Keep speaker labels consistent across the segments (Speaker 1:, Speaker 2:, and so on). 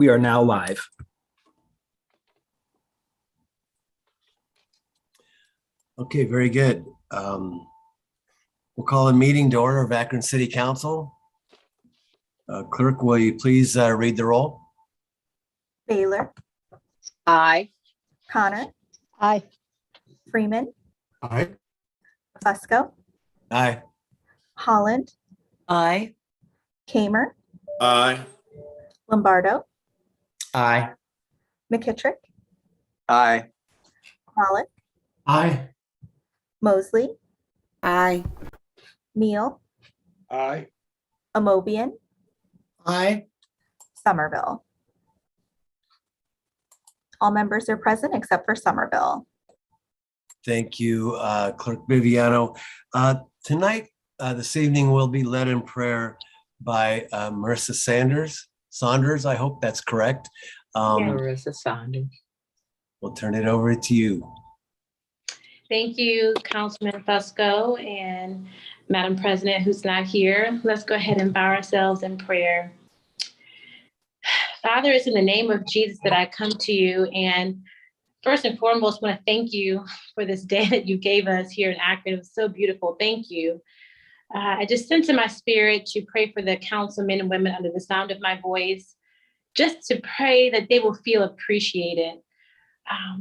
Speaker 1: We are now live.
Speaker 2: Okay, very good. We'll call the meeting to order of Akron City Council. Clerk, will you please read the roll?
Speaker 3: Baylor,
Speaker 4: Aye.
Speaker 3: Connor,
Speaker 4: Aye.
Speaker 3: Freeman,
Speaker 5: Aye.
Speaker 3: Fusco,
Speaker 2: Aye.
Speaker 3: Holland,
Speaker 4: Aye.
Speaker 3: Kamer,
Speaker 5: Aye.
Speaker 3: Lombardo,
Speaker 1: Aye.
Speaker 3: McKittrick,
Speaker 5: Aye.
Speaker 3: Pollock,
Speaker 5: Aye.
Speaker 3: Mosley,
Speaker 4: Aye.
Speaker 3: Neal,
Speaker 5: Aye.
Speaker 3: Amobian,
Speaker 5: Aye.
Speaker 3: Somerville. All members are present except for Somerville.
Speaker 2: Thank you, Clerk Viviano. Tonight, this evening, will be led in prayer by Marissa Saunders. I hope that's correct.
Speaker 4: Marissa Saunders.
Speaker 2: We'll turn it over to you.
Speaker 6: Thank you, Councilman Fusco and Madam President, who's not here. Let's go ahead and bow ourselves in prayer. Father, it's in the name of Jesus that I come to you, and first and foremost, want to thank you for this day that you gave us here in Akron. It was so beautiful. Thank you. I just sense in my spirit to pray for the councilmen and women under the sound of my voice, just to pray that they will feel appreciated.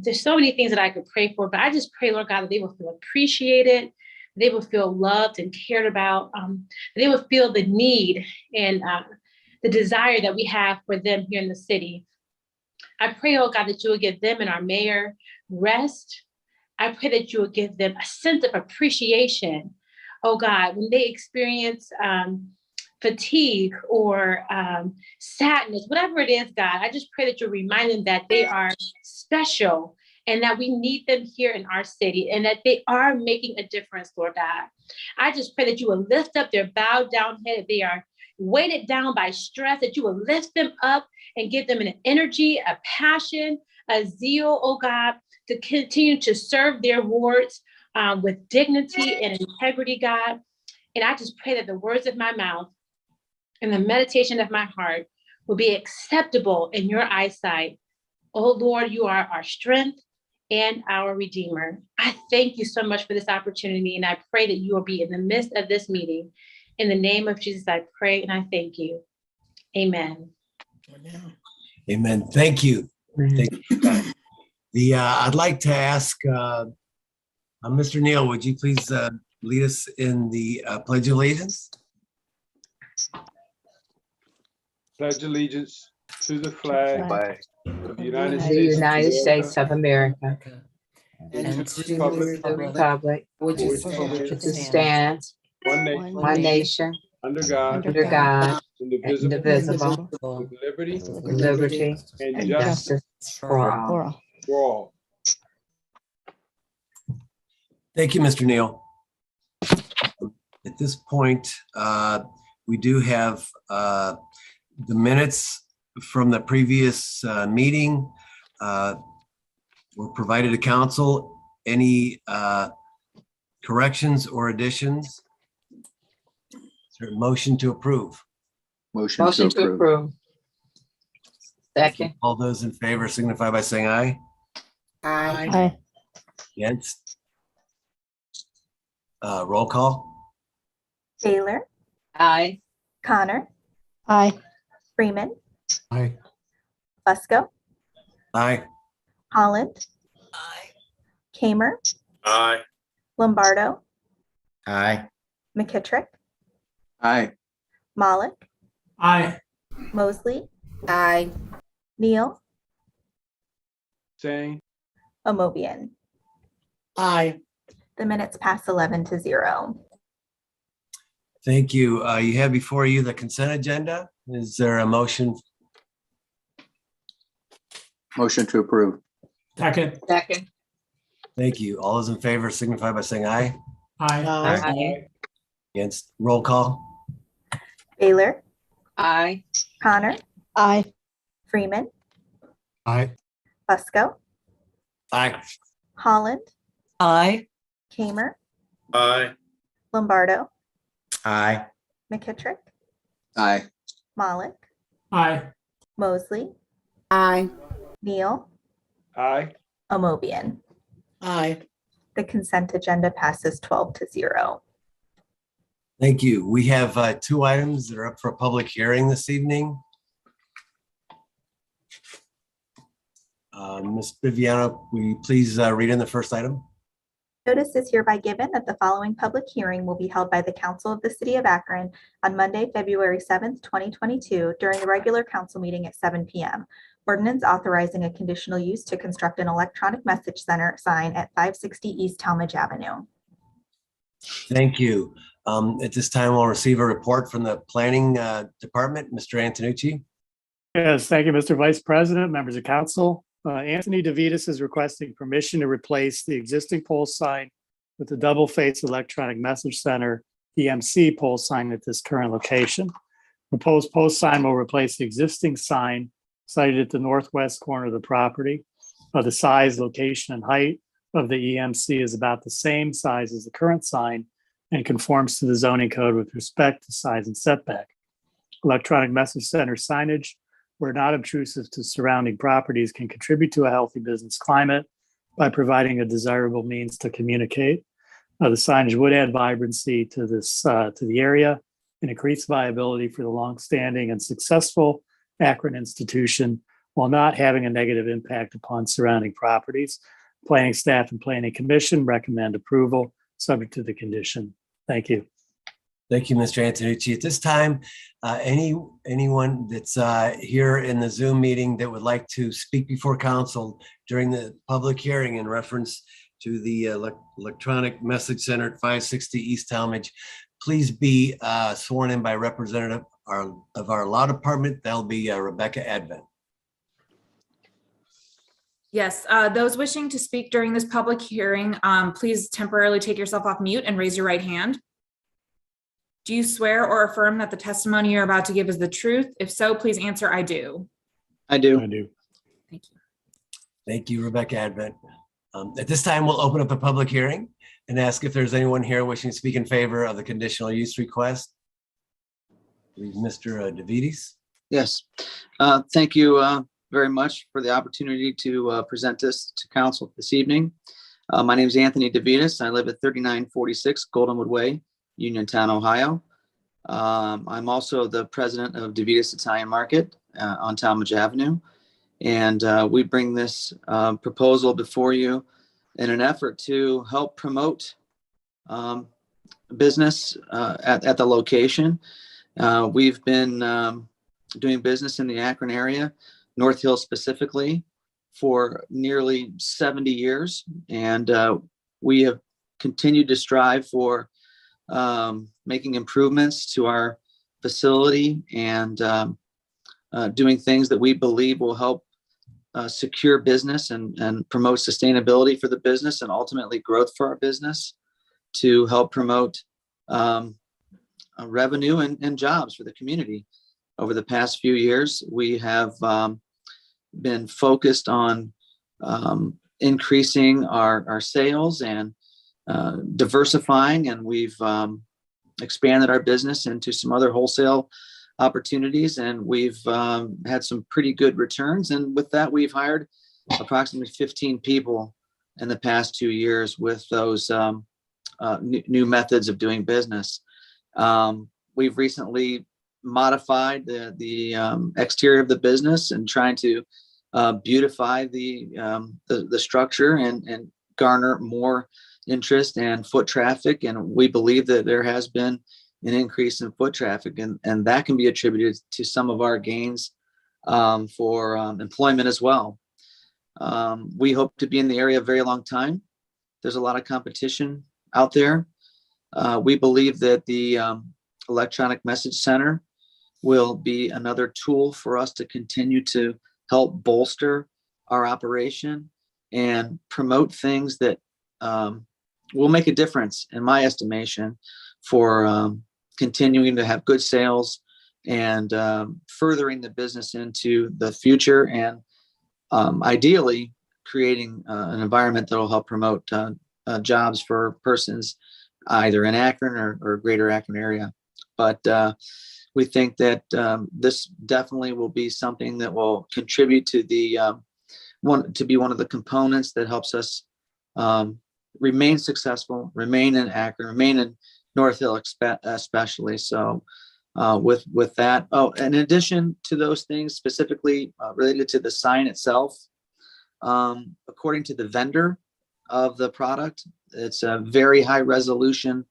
Speaker 6: There's so many things that I could pray for, but I just pray, Lord God, that they will feel appreciated, they will feel loved and cared about, they will feel the need and the desire that we have for them here in the city. I pray, oh God, that you will give them and our mayor rest. I pray that you will give them a sense of appreciation, oh God, when they experience fatigue or sadness, whatever it is, God, I just pray that you'll remind them that they are special and that we need them here in our city and that they are making a difference, Lord God. I just pray that you will lift up their bowed down head if they are weighted down by stress, that you will lift them up and give them an energy, a passion, a zeal, oh God, to continue to serve their wards with dignity and integrity, God. And I just pray that the words of my mouth and the meditation of my heart will be acceptable in your eyesight. Oh Lord, you are our strength and our Redeemer. I thank you so much for this opportunity, and I pray that you will be in the midst of this meeting. In the name of Jesus, I pray and I thank you. Amen.
Speaker 2: Amen. Thank you. Thank you. I'd like to ask Mr. Neal, would you please lead us in the Pledge of Allegiance?
Speaker 7: Pledge allegiance to the flag of the United
Speaker 4: The
Speaker 7: States of America,
Speaker 4: United States of America,
Speaker 7: and to the
Speaker 4: the
Speaker 7: republic
Speaker 4: republic
Speaker 7: for which
Speaker 4: which stands
Speaker 7: one nation,
Speaker 4: one nation,
Speaker 7: under God,
Speaker 4: under God,
Speaker 7: indivisible,
Speaker 4: indivisible,
Speaker 7: with liberty
Speaker 4: with liberty
Speaker 7: and
Speaker 4: and
Speaker 7: justice
Speaker 4: justice for all.
Speaker 7: for all.
Speaker 2: Thank you, Mr. Neal. At this point, we do have the minutes from the previous meeting were provided to council. Any corrections or additions? Is there a motion to approve?
Speaker 5: Motion
Speaker 4: Motion to approve. Second.
Speaker 2: All those in favor signify by saying aye.
Speaker 4: Aye.
Speaker 2: Against? Roll call?
Speaker 3: Baylor,
Speaker 4: Aye.
Speaker 3: Connor,
Speaker 4: Aye.
Speaker 3: Freeman,
Speaker 5: Aye.
Speaker 3: Fusco,
Speaker 2: Aye.
Speaker 3: Holland, Kamer,
Speaker 5: Aye.
Speaker 3: Lombardo,
Speaker 1: Aye.
Speaker 3: McKittrick,
Speaker 5: Aye.
Speaker 3: Pollock,
Speaker 5: Aye.
Speaker 3: Mosley,
Speaker 4: Aye.
Speaker 3: Neal,
Speaker 7: Saying,
Speaker 3: Amobian.
Speaker 5: Aye.
Speaker 3: The minutes pass 11-0.
Speaker 2: Thank you. You have before you the consent agenda. Is there a motion?
Speaker 5: Motion to approve.
Speaker 1: Second.
Speaker 4: Second.
Speaker 2: Thank you. All those in favor signify by saying aye.
Speaker 1: Aye.
Speaker 4: Aye.
Speaker 2: Against? Roll call?
Speaker 3: Baylor,
Speaker 4: Aye.
Speaker 3: Connor,
Speaker 4: Aye.
Speaker 3: Freeman,
Speaker 5: Aye.
Speaker 3: Fusco,
Speaker 2: Aye.
Speaker 3: Holland,
Speaker 4: Aye.
Speaker 3: Kamer,
Speaker 5: Aye.
Speaker 3: Lombardo,
Speaker 1: Aye.
Speaker 3: McKittrick,
Speaker 5: Aye.
Speaker 3: Pollock,
Speaker 1: Aye.
Speaker 3: Mosley,
Speaker 4: Aye.
Speaker 3: Neal,
Speaker 7: Aye.
Speaker 3: Amobian.
Speaker 5: Aye.
Speaker 3: The consent agenda passes 12-0.
Speaker 2: Thank you. We have 2 items that are up for a public hearing this evening. Ms. Viviano, will you please read in the first item?
Speaker 3: Notice is hereby given that the following public hearing will be held by the Council of the City of Akron on Monday, February 7th, 2022, during the regular council meeting at 7 p.m. Ordinance authorizing a conditional use to construct an electronic message center sign at 560 East Talmadge Avenue.
Speaker 2: Thank you. At this time, we'll receive a report from the Planning Department. Mr. Antonucci.
Speaker 8: Yes, thank you, Mr. Vice President, members of council. Anthony DeVitas is requesting permission to replace the existing pole sign with the double-face electronic message center, EMC pole sign at this current location. Proposed post sign will replace the existing sign sited at the northwest corner of the property. The size, location, and height of the EMC is about the same size as the current sign and conforms to the zoning code with respect to size and setback. Electronic message center signage, where not obtrusive to surrounding properties, can contribute to a healthy business climate by providing a desirable means to communicate. The signage would add vibrancy to the area and increase viability for the longstanding and successful Akron institution while not having a negative impact upon surrounding properties. Planning staff and planning commission recommend approval subject to the condition. Thank you.
Speaker 2: Thank you, Mr. Antonucci. At this time, anyone that's here in the Zoom meeting that would like to speak before council during the public hearing in reference to the electronic message center at 560 East Talmadge, please be sworn in by representative of our law department. That'll be Rebecca Advent.
Speaker 9: Yes, those wishing to speak during this public hearing, please temporarily take yourself off mute and raise your right hand. Do you swear or affirm that the testimony you're about to give is the truth? If so, please answer, I do.
Speaker 5: I do.
Speaker 8: I do.
Speaker 9: Thank you.
Speaker 2: Thank you, Rebecca Advent. At this time, we'll open up the public hearing and ask if there's anyone here wishing to speak in favor of the conditional use request. Mr. DeVitas.
Speaker 5: Yes. Thank you very much for the opportunity to present this to council this evening. My name is Anthony DeVitas. I live at 3946 Goldenwood Way, Uniontown, Ohio. I'm also the president of DeVitas Italian Market on Talmadge Avenue. And we bring this proposal before you in an effort to help promote business at the location. We've been doing business in the Akron area, North Hill specifically, for nearly 70 years. And we have continued to strive for making improvements to our facility and doing things that we believe will help secure business and promote sustainability for the business and ultimately growth for our business to help promote revenue and jobs for the community. Over the past few years, we have been focused on increasing our sales and diversifying, and we've expanded our business into some other wholesale opportunities, and we've had some pretty good returns. And with that, we've hired approximately 15 people in the past 2 years with those new methods of doing business. We've recently modified the exterior of the business and trying to beautify the structure and garner more interest and foot traffic. And we believe that there has been an increase in foot traffic, and that can be attributed to some of our gains for employment as well. We hope to be in the area a very long time. There's a lot of competition out there. We believe that the electronic message center will be another tool for us to continue to help bolster our operation and promote things that will make a difference, in my estimation, for continuing to have good sales and furthering the business into the future, and ideally creating an environment that will help promote jobs for persons either in Akron or greater Akron area. But we think that this definitely will be something that will contribute to the one of the components that helps us remain successful, remain in Akron, remain in North Hill especially. So with that, in addition to those things specifically related to the sign itself, according to the vendor of the product, it's a very high resolution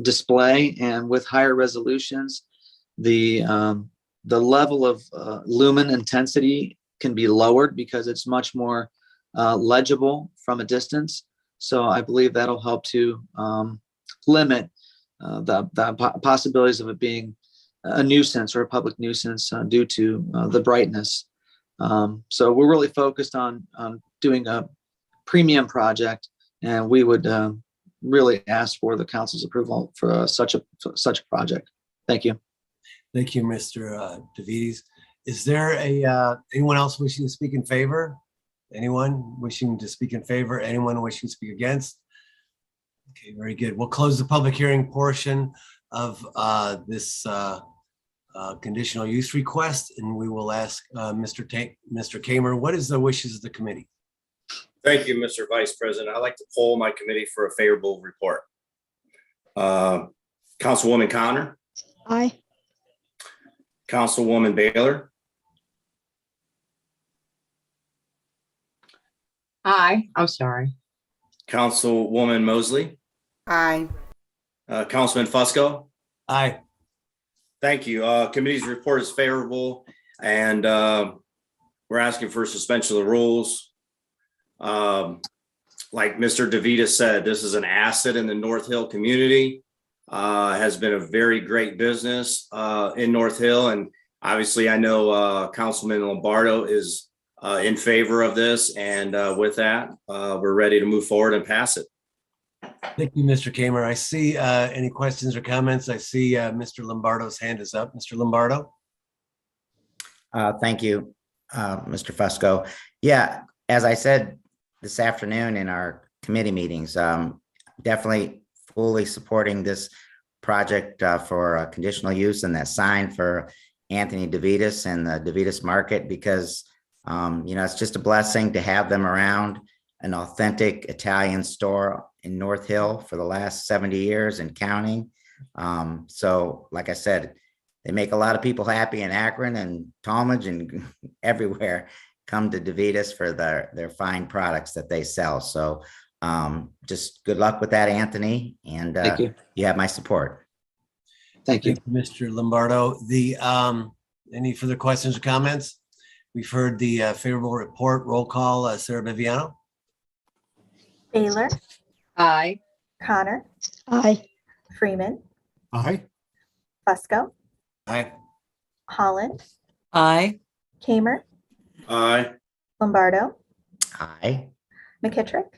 Speaker 5: display, and with higher resolutions, the level of lumen intensity can be lowered because it's much more legible from a distance. So I believe that'll help to limit the possibilities of it being a nuisance or a public nuisance due to the brightness. So we're really focused on doing a premium project, and we would really ask for the council's approval for such a project. Thank you.
Speaker 2: Thank you, Mr. DeVitis. Is there anyone else wishing to speak in favor? Anyone wishing to speak in favor? Anyone wishing to speak against? Okay, very good. We'll close the public hearing portion of this conditional use request, and we will ask Mr. Kamer, what is the wishes of the committee?
Speaker 10: Thank you, Mr. Vice President. I'd like to poll my committee for a favorable report. Councilwoman Connor.
Speaker 4: Aye.
Speaker 10: Councilwoman Baylor.
Speaker 4: Aye. I'm sorry.
Speaker 10: Councilwoman Mosley.
Speaker 4: Aye.
Speaker 10: Councilman Fusco.
Speaker 2: Aye.
Speaker 10: Thank you. Committee's report is favorable, and we're asking for suspension of the rules. Like Mr. DeVitis said, this is an asset in the North Hill community. Has been a very great business in North Hill, and obviously I know Councilman Lombardo is in favor of this, and with that, we're ready to move forward and pass it.
Speaker 2: Thank you, Mr. Kamer. I see any questions or comments? I see Mr. Lombardo's hand is up. Mr. Lombardo?
Speaker 1: Thank you, Mr. Fusco. Yeah, as I said this afternoon in our committee meetings, definitely fully supporting this project for conditional use and that sign for Anthony DeVitis and the DeVitis Market, because it's just a blessing to have them around, an authentic Italian store in North Hill for the last 70 years and counting. So like I said, they make a lot of people happy in Akron and Talmadge and everywhere come to DeVitis for their fine products that they sell. So just good luck with that, Anthony. And
Speaker 5: Thank you.
Speaker 1: You have my support.
Speaker 5: Thank you.
Speaker 2: Thank you, Mr. Lombardo. Any further questions or comments? We've heard the favorable report. Roll call, Sarah Viviano.
Speaker 3: Baylor,
Speaker 4: Aye.
Speaker 3: Connor,
Speaker 4: Aye.
Speaker 3: Freeman,
Speaker 2: Aye.
Speaker 3: Fusco,
Speaker 2: Aye.
Speaker 3: Holland,
Speaker 4: Aye.
Speaker 3: Kamer,
Speaker 10: Aye.
Speaker 3: Lombardo,
Speaker 1: Aye.
Speaker 3: McKittrick,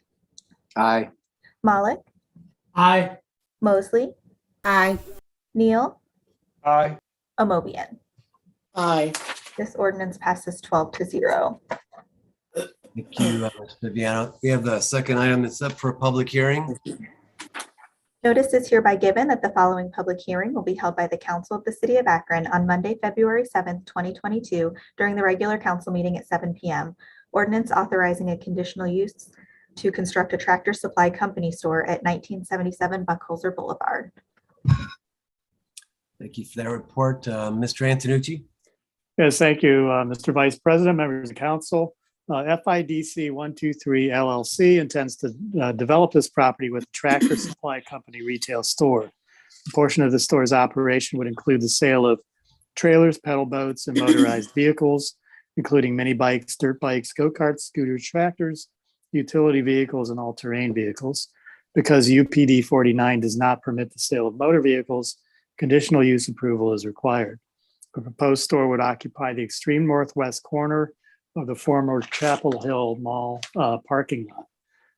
Speaker 10: Aye.
Speaker 3: Malik,
Speaker 1: Aye.
Speaker 3: Mosley,
Speaker 4: Aye.
Speaker 3: Neal,
Speaker 7: Aye.
Speaker 3: Amobian.
Speaker 4: Aye.
Speaker 3: This ordinance passes 12-0.
Speaker 2: Thank you, Ms. Viviano. We have the second item that's up for a public hearing.
Speaker 3: Notice is hereby given that the following public hearing will be held by the Council of the City of Akron on Monday, February 7th, 2022, during the regular council meeting at 7 p.m. Ordinance authorizing a conditional use to construct a Tractor Supply Company store at 1977 Buckholzer Boulevard.
Speaker 2: Thank you for that report. Mr. Antonucci?
Speaker 8: Yes, thank you, Mr. Vice President, members of council. FIDC 123 LLC intends to develop this property with a Tractor Supply Company retail store. A portion of the store's operation would include the sale of trailers, pedal boats, and motorized vehicles, including mini bikes, dirt bikes, go-karts, scooters, tractors, utility vehicles, and all-terrain vehicles. Because UPD 49 does not permit the sale of motor vehicles, conditional use approval is required. The proposed store would occupy the extreme northwest corner of the former Chapel Hill Mall parking lot.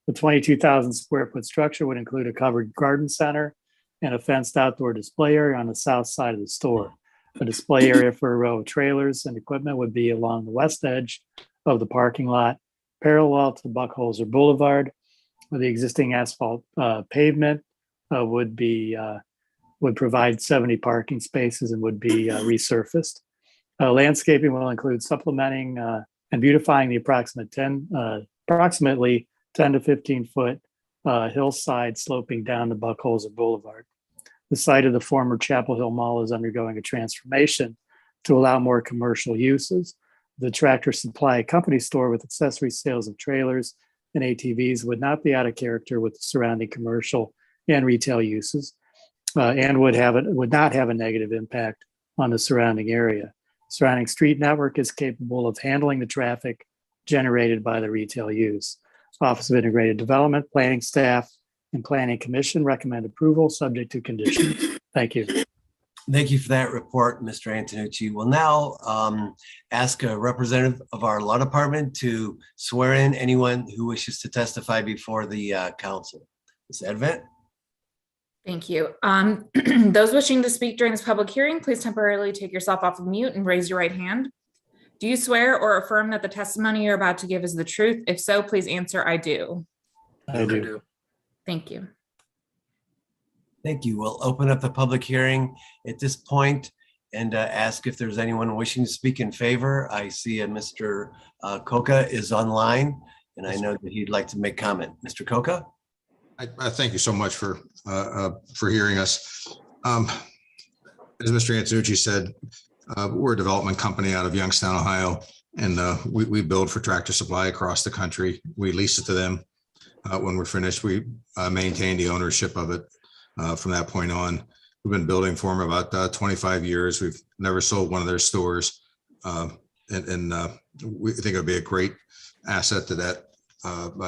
Speaker 8: The 22,000 square foot structure would include a covered garden center and a fenced outdoor display area on the south side of the store. A display area for a row of trailers and equipment would be along the west edge of the parking lot, parallel to Buckholzer Boulevard, where the existing asphalt pavement would be would provide 70 parking spaces and would be resurfaced. Landscaping will include supplementing and beautifying the approximately 10 to 15 foot hillside sloping down to Buckholzer Boulevard. The site of the former Chapel Hill Mall is undergoing a transformation to allow more commercial uses. The Tractor Supply Company store with accessory sales of trailers and ATVs would not be out of character with the surrounding commercial and retail uses, and would not have a negative impact on the surrounding area. Surrounding street network is capable of handling the traffic generated by the retail use. Office of Integrated Development, Planning Staff, and Planning Commission recommend approval subject to conditions. Thank you.
Speaker 2: Thank you for that report, Mr. Antonucci. We'll now ask a representative of our law department to swear in anyone who wishes to testify before the council. Ms. Advent?
Speaker 9: Thank you. Those wishing to speak during this public hearing, please temporarily take yourself off of mute and raise your right hand. Do you swear or affirm that the testimony you're about to give is the truth? If so, please answer, I do.
Speaker 8: I do.
Speaker 9: Thank you.
Speaker 2: Thank you. We'll open up the public hearing at this point and ask if there's anyone wishing to speak in favor. I see Mr. Coca is online, and I know that he'd like to make comment. Mr. Coca?
Speaker 11: I thank you so much for hearing us. As Mr. Antonucci said, we're a development company out of Youngstown, Ohio, and we build for Tractor Supply across the country. We lease it to them. When we're finished, we maintain the ownership of it from that point on. We've been building for them about 25 years. We've never sold one of their stores. And we think it'll be a great asset to that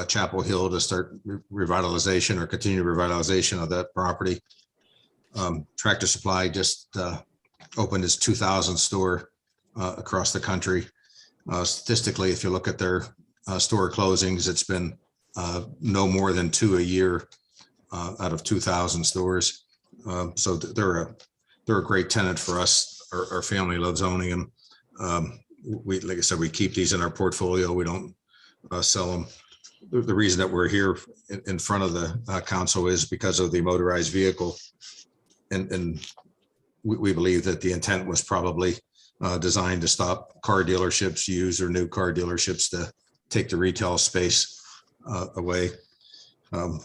Speaker 11: Chapel Hill to start revitalization or continue revitalization of that property. Tractor Supply just opened its 2000th store across the country. Statistically, if you look at their store closings, it's been no more than 2 a year out of 2,000 stores. So they're a great tenant for us. Our family loves owning them. Like I said, we keep these in our portfolio. We don't sell them. The reason that we're here in front of the council is because of the motorized vehicle. And we believe that the intent was probably designed to stop car dealerships, used or new car dealerships, to take the retail space away.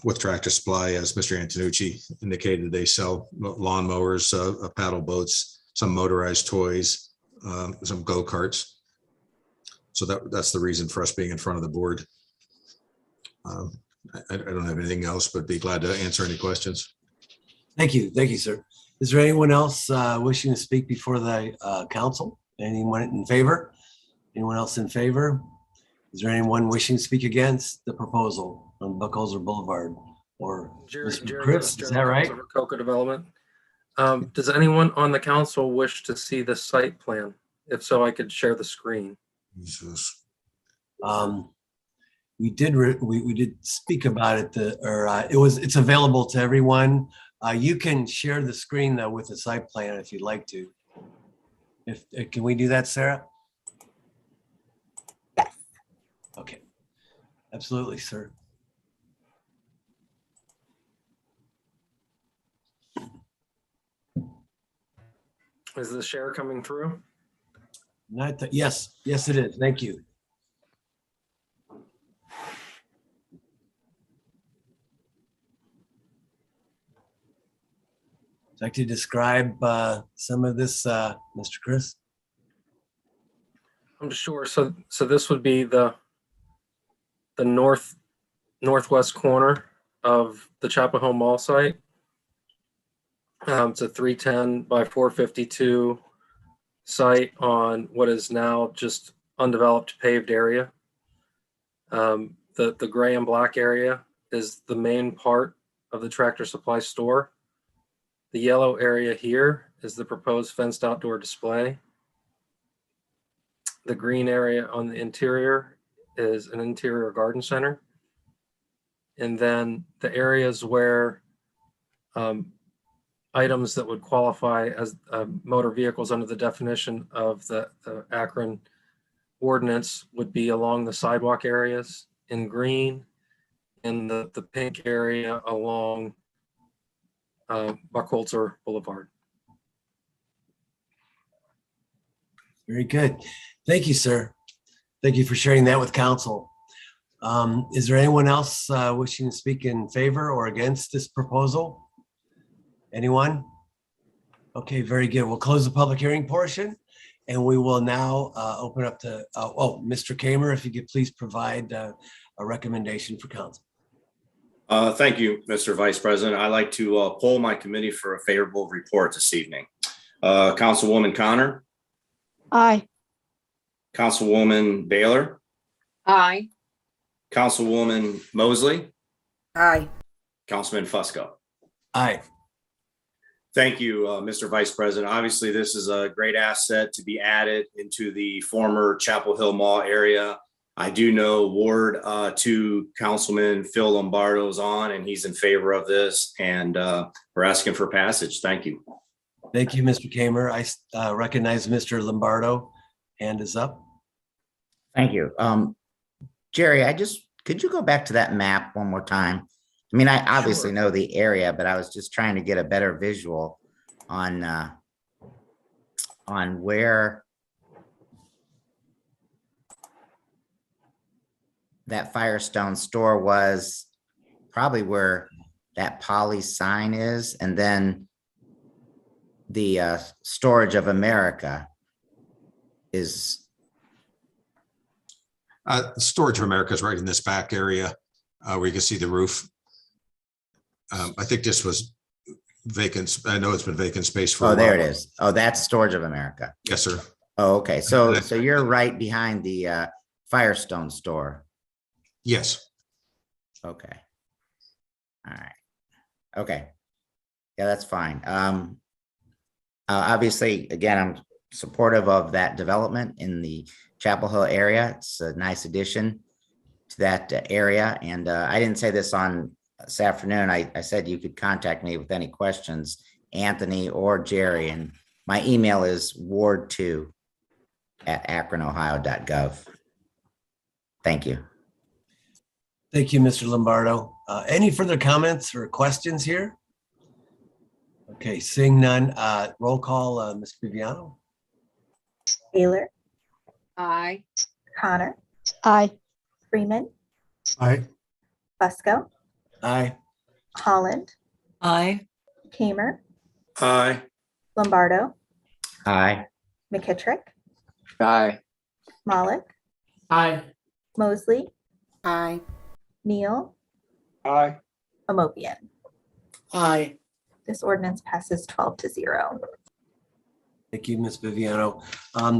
Speaker 11: With Tractor Supply, as Mr. Antonucci indicated, they sell lawnmowers, paddle boats, some motorized toys, some go-karts. So that's the reason for us being in front of the board. I don't have anything else, but be glad to answer any questions.
Speaker 2: Thank you. Thank you, sir. Is there anyone else wishing to speak before the council? Anyone in favor? Anyone else in favor? Is there anyone wishing to speak against the proposal on Buckholzer Boulevard? Or Mr. Chris, is that right?
Speaker 12: Coca Development. Does anyone on the council wish to see the site plan? If so, I could share the screen.
Speaker 2: We did speak about it. It's available to everyone. You can share the screen though with the site plan if you'd like to. Can we do that, Sarah?
Speaker 3: Yes.
Speaker 2: Okay. Absolutely, sir.
Speaker 12: Is the share coming through?
Speaker 2: Yes, it is. Thank you. Would you like to describe some of this, Mr. Chris?
Speaker 12: I'm sure. So this would be the northwest corner of the Chapel Hill Mall site. It's a 310 by 452 site on what is now just undeveloped paved area. The gray and black area is the main part of the Tractor Supply store. The yellow area here is the proposed fenced outdoor display. The green area on the interior is an interior garden center. And then the areas where items that would qualify as motor vehicles under the definition of the Akron ordinance would be along the sidewalk areas in green, and the pink area along Buckholzer Boulevard.
Speaker 2: Very good. Thank you, sir. Thank you for sharing that with council. Is there anyone else wishing to speak in favor or against this proposal? Anyone? Okay, very good. We'll close the public hearing portion and we will now open up to, Mr. Kamer, if you could please provide a recommendation for council.
Speaker 10: Thank you, Mr. Vice President. I'd like to poll my committee for a favorable report this evening. Councilwoman Connor,
Speaker 4: Aye.
Speaker 10: Councilwoman Baylor,
Speaker 4: Aye.
Speaker 10: Councilwoman Mosley,
Speaker 4: Aye.
Speaker 10: Councilman Fusco.
Speaker 2: Aye.
Speaker 10: Thank you, Mr. Vice President. Obviously, this is a great asset to be added into the former Chapel Hill Mall area. I do know Ward 2 Councilman Phil Lombardo is on and he's in favor of this, and we're asking for passage. Thank you.
Speaker 2: Thank you, Mr. Kamer. I recognize Mr. Lombardo. Hand is up.
Speaker 1: Thank you. Jerry, could you go back to that map one more time? I mean, I obviously know the area, but I was just trying to get a better visual on where that Firestone store was, probably where that Poly sign is, and then the Storage of America is.
Speaker 11: Storage of America is right in this back area where you can see the roof. I think this was vacant. I know it's been vacant space for a while.
Speaker 1: Oh, there it is. Oh, that's Storage of America.
Speaker 11: Yes, sir.
Speaker 1: Oh, okay. So you're right behind the Firestone store.
Speaker 11: Yes.
Speaker 1: Okay. All right. Okay. Yeah, that's fine. Obviously, again, I'm supportive of that development in the Chapel Hill area. It's a nice addition to that area. And I didn't say this on this afternoon. I said you could contact me with any questions, Anthony or Jerry. And my email is ward2@akronohio.gov. Thank you.
Speaker 2: Thank you, Mr. Lombardo. Any further comments or questions here? Okay, seeing none, roll call, Ms. Viviano.
Speaker 3: Baylor,
Speaker 4: Aye.
Speaker 3: Connor,
Speaker 4: Aye.
Speaker 3: Freeman,
Speaker 7: Aye.
Speaker 3: Fusco,
Speaker 2: Aye.
Speaker 3: Holland,
Speaker 4: Aye.
Speaker 3: Kamer,
Speaker 10: Aye.
Speaker 3: Lombardo,
Speaker 1: Aye.
Speaker 3: McKittrick,
Speaker 5: Aye.
Speaker 3: Malik,
Speaker 4: Aye.
Speaker 3: Mosley,
Speaker 4: Aye.
Speaker 3: Neal,
Speaker 7: Aye.
Speaker 3: Amopian.
Speaker 4: Aye.
Speaker 3: This ordinance passes 12-0.
Speaker 2: Thank you, Ms. Viviano.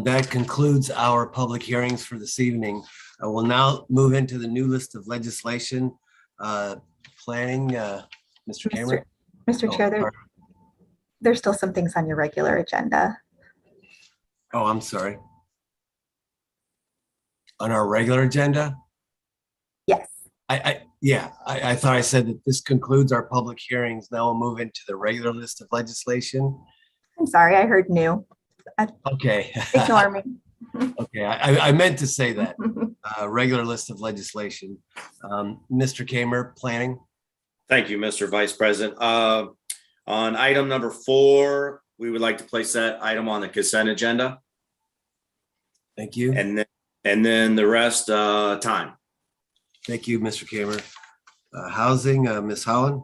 Speaker 2: That concludes our public hearings for this evening. I will now move into the new list of legislation. Planning, Mr. Kamer.
Speaker 3: Mr. Chair, there's still some things on your regular agenda.
Speaker 2: Oh, I'm sorry. On our regular agenda?
Speaker 3: Yes.
Speaker 2: I thought I said that this concludes our public hearings. Now we'll move into the regular list of legislation.
Speaker 3: I'm sorry, I heard new.
Speaker 2: Okay.
Speaker 3: Ignore me.
Speaker 2: Okay, I meant to say that. Regular list of legislation. Mr. Kamer, planning.
Speaker 10: Thank you, Mr. Vice President. On item number 4, we would like to place that item on the consent agenda,
Speaker 2: Thank you.
Speaker 10: and then the rest time.
Speaker 2: Thank you, Mr. Kamer. Housing, Ms. Holland.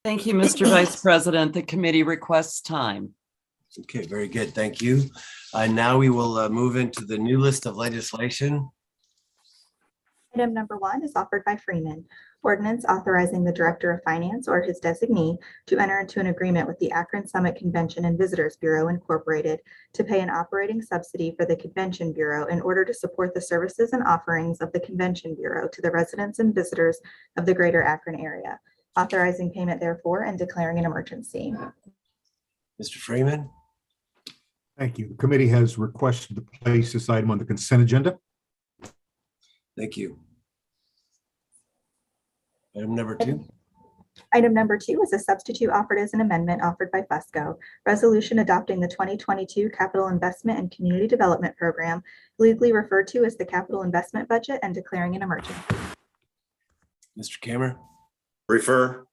Speaker 13: Thank you, Mr. Vice President. The committee requests time.
Speaker 2: Okay, very good. Thank you. Now we will move into the new list of legislation.
Speaker 3: Item number 1 is offered by Freeman. Ordinance authorizing the Director of Finance or his designee to enter into an agreement with the Akron Summit Convention and Visitors Bureau Incorporated to pay an operating subsidy for the Convention Bureau in order to support the services and offerings of the Convention Bureau to the residents and visitors of the greater Akron area, authorizing payment therefore and declaring an emergency.
Speaker 2: Mr. Freeman.
Speaker 14: Thank you. The committee has requested to place this item on the consent agenda.
Speaker 2: Thank you. Item number 2.
Speaker 3: Item number 2 is a substitute offered as an amendment offered by Fusco. Resolution adopting the 2022 Capital Investment and Community Development Program, legally referred to as the Capital Investment Budget, and declaring an emergency.
Speaker 2: Mr. Kamer.
Speaker 10: Refer.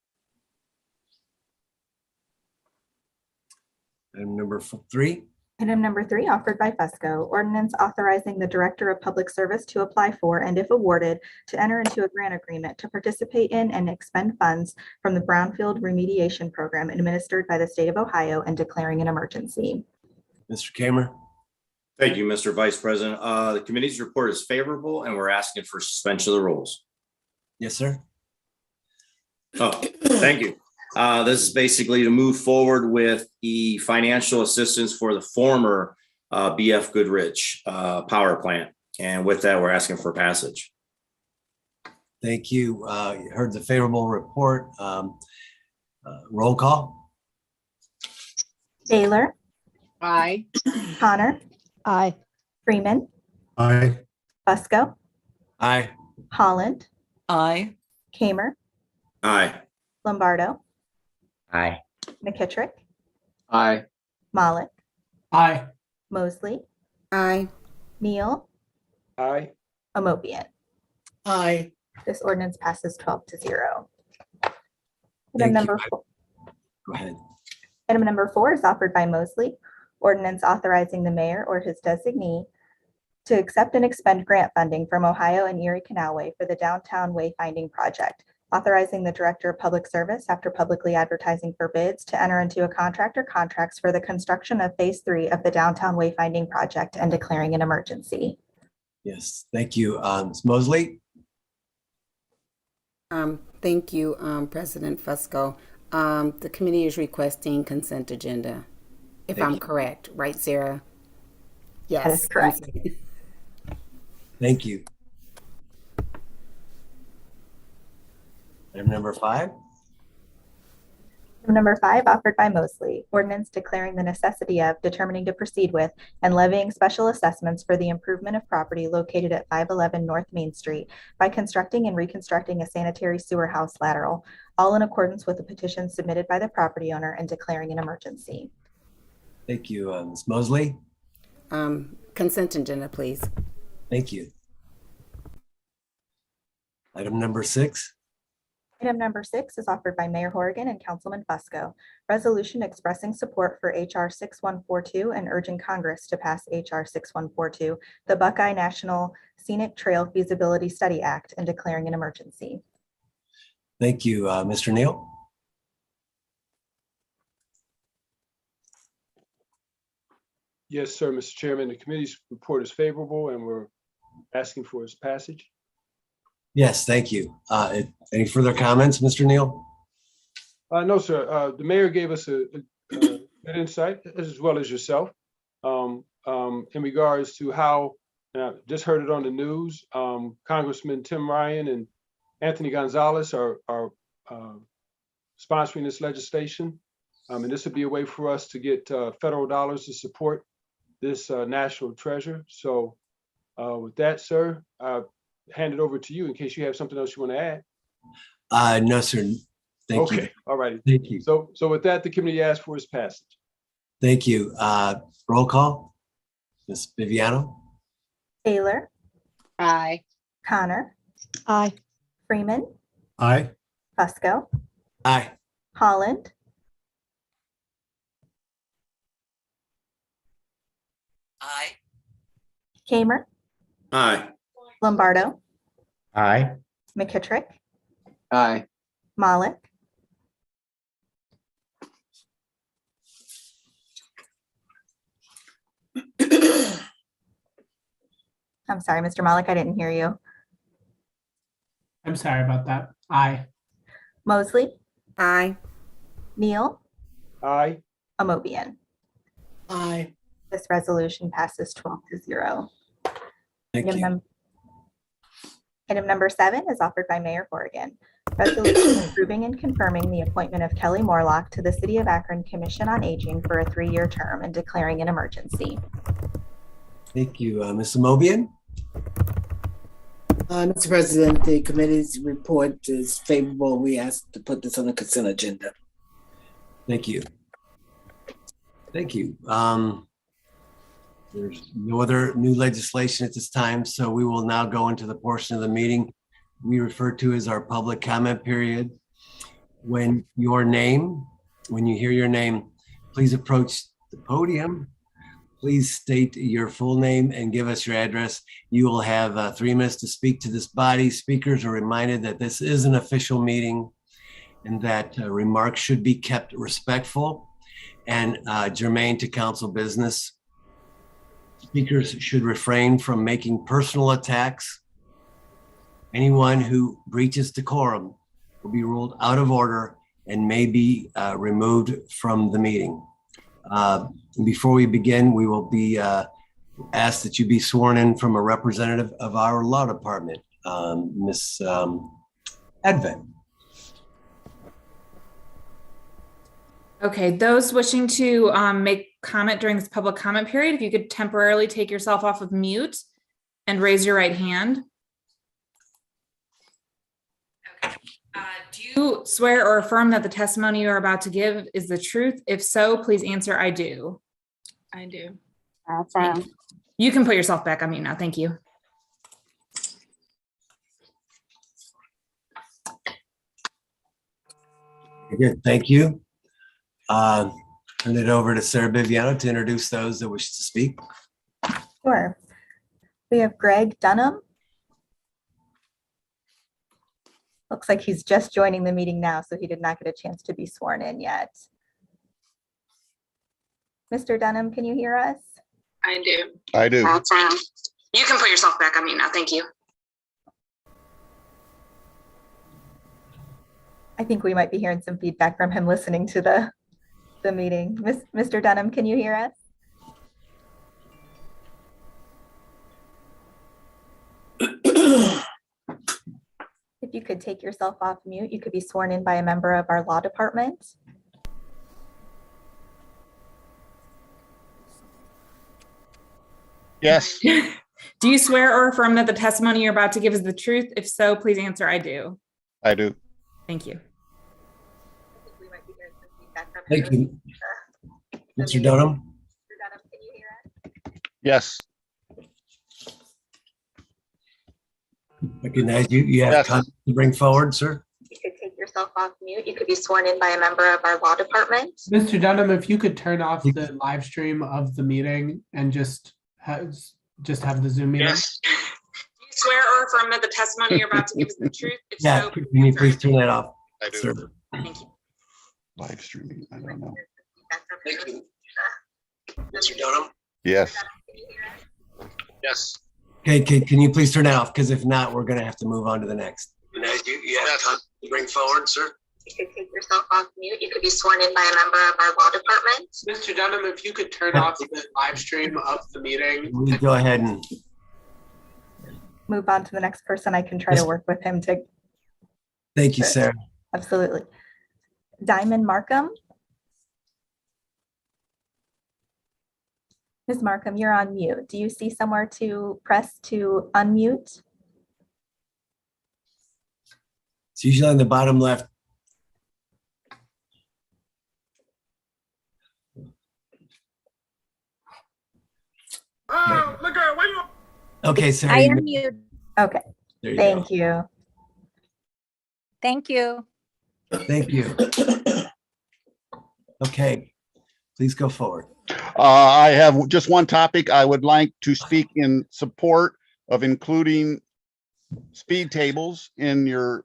Speaker 2: Item number 3.
Speaker 3: Item number 3, offered by Fesco, ordinance authorizing the Director of Public Service to apply for and if awarded, to enter into a grant agreement to participate in and expend funds from the Brownfield Remediation Program administered by the state of Ohio and declaring an emergency.
Speaker 2: Mr. Kamer.
Speaker 10: Thank you, Mr. Vice President. The committee's report is favorable and we're asking for suspension of the rules.
Speaker 2: Yes, sir.
Speaker 10: Oh, thank you. This is basically to move forward with the financial assistance for the former BF Goodrich power plant. And with that, we're asking for passage.
Speaker 2: Thank you. You heard the favorable report. Roll call.
Speaker 3: Baylor,
Speaker 4: Aye.
Speaker 3: Connor,
Speaker 4: Aye.
Speaker 3: Freeman,
Speaker 14: Aye.
Speaker 3: Fesco,
Speaker 2: Aye.
Speaker 3: Holland,
Speaker 13: Aye.
Speaker 3: Kamer,
Speaker 10: Aye.
Speaker 3: Lombardo,
Speaker 1: Aye.
Speaker 3: McKittrick,
Speaker 5: Aye.
Speaker 3: Malik,
Speaker 4: Aye.
Speaker 3: Mosley,
Speaker 4: Aye.
Speaker 3: Neal,
Speaker 7: Aye.
Speaker 3: Amopian.
Speaker 4: Aye.
Speaker 3: This ordinance passes 12-0.
Speaker 2: Thank
Speaker 3: Item
Speaker 2: you.
Speaker 3: number 4.
Speaker 2: Go ahead.
Speaker 3: Item number 4 is offered by Mosley. Ordinance authorizing the mayor or his designee to accept and expend grant funding from Ohio and Erie Canalway for the downtown wayfinding project. Authorizing the Director of Public Service, after publicly advertising for bids, to enter into a contract or contracts for the construction of Phase 3 of the downtown wayfinding project and declaring an emergency.
Speaker 2: Yes, thank you. Ms. Mosley.
Speaker 15: Thank you, President Fusco. The committee is requesting consent agenda, if
Speaker 2: Thank
Speaker 15: I'm
Speaker 2: you.
Speaker 15: correct, right, Sarah? Yes.
Speaker 3: That is correct.
Speaker 2: Thank you. Item number 5.
Speaker 3: Item number 5, offered by Mosley. Ordinance declaring the necessity of determining to proceed with and levying special assessments for the improvement of property located at 511 North Main Street by constructing and reconstructing a sanitary sewer house lateral, all in accordance with the petition submitted by the property owner and declaring an emergency.
Speaker 2: Thank you, Ms. Mosley.
Speaker 15: Consent agenda, please.
Speaker 2: Thank you. Item number 6.
Speaker 3: Item number 6 is offered by Mayor Horrigan and Councilman Fusco. Resolution expressing support for HR 6142 and urging Congress to pass HR 6142, the Buckeye National Scenic Trail Feasibility Study Act, and declaring an emergency.
Speaker 2: Thank you, Mr. Neal.
Speaker 7: Yes, sir, Mr. Chairman. The committee's report is favorable and we're asking for its passage.
Speaker 2: Yes, thank you. Any further comments, Mr. Neal?
Speaker 7: No, sir. The mayor gave us a good insight, as well as yourself, in regards to how, just heard it on the news, Congressman Tim Ryan and Anthony Gonzalez are sponsoring this legislation. And this would be a way for us to get federal dollars to support this national treasure. So with that, sir, hand it over to you in case you have something else you want to add.
Speaker 2: No, sir. Thank you.
Speaker 7: Okay, all righty.
Speaker 2: Thank you.
Speaker 7: So with that, the committee asks for its passage.
Speaker 2: Thank you. Roll call. Ms. Viviano.
Speaker 3: Taylor,
Speaker 4: Aye.
Speaker 3: Connor,
Speaker 4: Aye.
Speaker 3: Freeman,
Speaker 14: Aye.
Speaker 3: Fusco,
Speaker 2: Aye.
Speaker 3: Holland,
Speaker 13: Aye.
Speaker 3: Kamer,
Speaker 10: Aye.
Speaker 3: Lombardo,
Speaker 1: Aye.
Speaker 3: McKittrick,
Speaker 5: Aye.
Speaker 3: Malik, I'm sorry, Mr. Malik, I didn't hear you.
Speaker 4: I'm sorry about that. Aye.
Speaker 3: Mosley,
Speaker 15: Aye.
Speaker 3: Neal,
Speaker 7: Aye.
Speaker 3: Amopian.
Speaker 4: Aye.
Speaker 3: This resolution passes 12-0.
Speaker 2: Thank
Speaker 3: Item
Speaker 2: you.
Speaker 3: Item number 7 is offered by Mayor Horrigan. Resolution approving and confirming the appointment of Kelly Morlock to the City of Akron Commission on Aging for a 3-year term and declaring an emergency.
Speaker 2: Thank you. Ms. Amobian.
Speaker 4: Mr. President, the committee's report is favorable. We ask to put this on the consent agenda.
Speaker 2: Thank you. Thank you. There's no other new legislation at this time, so we will now go into the portion of the meeting we refer to as our public comment period. When you hear your name, please approach the podium. Please state your full name and give us your address. You will have 3 minutes to speak to this body. Speakers are reminded that this is an official meeting and that remarks should be kept respectful and germane to council business. Speakers should refrain from making personal attacks. Anyone who breaches decorum will be ruled out of order and may be removed from the meeting. Before we begin, we will be asked that you be sworn in from a representative of our law department, Ms. Edvin.
Speaker 9: Okay, those wishing to make comment during this public comment period, if you could temporarily take yourself off of mute and raise your right hand. Okay. Do you swear or affirm that the testimony you are about to give is the truth? If so, please answer I do.
Speaker 6: I do.
Speaker 9: You can put yourself back on mute now. Thank you.
Speaker 2: Good, thank you. Turn it over to Sarah Biviano to introduce those that wish to speak.
Speaker 3: Sure. We have Greg Dunham. Looks like he's just joining the meeting now, so he did not get a chance to be sworn in yet. Mr. Dunham, can you hear us?
Speaker 16: I do.
Speaker 11: I do.
Speaker 16: You can put yourself back on mute now. Thank you.
Speaker 3: I think we might be hearing some feedback from him listening to the meeting. Mr. Dunham, can you hear us? If you could take yourself off mute, you could be sworn in by a member of our law department.
Speaker 11: Yes.
Speaker 9: Do you swear or affirm that the testimony you're about to give is the truth? If so, please answer I do.
Speaker 11: I do.
Speaker 9: Thank you.
Speaker 3: I think we might be hearing some feedback from
Speaker 2: Thank
Speaker 3: him.
Speaker 2: you. Mr. Dunham?
Speaker 3: Mr. Dunham, can you hear us?
Speaker 11: Yes.
Speaker 2: Recognize you. You have time to bring forward, sir.
Speaker 3: You could take yourself off mute. You could be sworn in by a member of our law department.
Speaker 17: Mr. Dunham, if you could turn off the live stream of the meeting and just have the Zoom meeting.
Speaker 16: Yes. Do you swear or affirm that the testimony you're about to give is the truth? If
Speaker 2: Yeah,
Speaker 16: so,
Speaker 2: can you please turn that off?
Speaker 11: I do.
Speaker 2: Sir.
Speaker 16: thank you.
Speaker 11: Live streaming. I don't know.
Speaker 2: Thank you. Mr. Dunham?
Speaker 11: Yes.
Speaker 3: Can you hear us?
Speaker 11: Yes.
Speaker 2: Okay, can you please turn that off? Because if not, we're going to have to move on to the next. You have time to bring forward, sir.
Speaker 3: You could take yourself off mute. You could be sworn in by a member of our law department.
Speaker 17: Mr. Dunham, if you could turn off the live stream of the meeting.
Speaker 2: We go ahead and
Speaker 3: Move on to the next person. I can try to work with him to.
Speaker 2: thank you, Sarah.
Speaker 3: Absolutely. Diamond Markham. Ms. Markham, you're on mute. Do you see somewhere to press to unmute?
Speaker 2: It's usually on the bottom left.
Speaker 17: Oh, look at why you.
Speaker 2: Okay, Sarah.
Speaker 18: I
Speaker 2: you-
Speaker 18: am mute.
Speaker 3: Okay,
Speaker 2: there you
Speaker 3: thank
Speaker 2: go.
Speaker 3: you.
Speaker 18: Thank you.
Speaker 2: Thank you. Okay, please go forward.
Speaker 11: I have just one topic. I would like to speak in support of including speed tables in your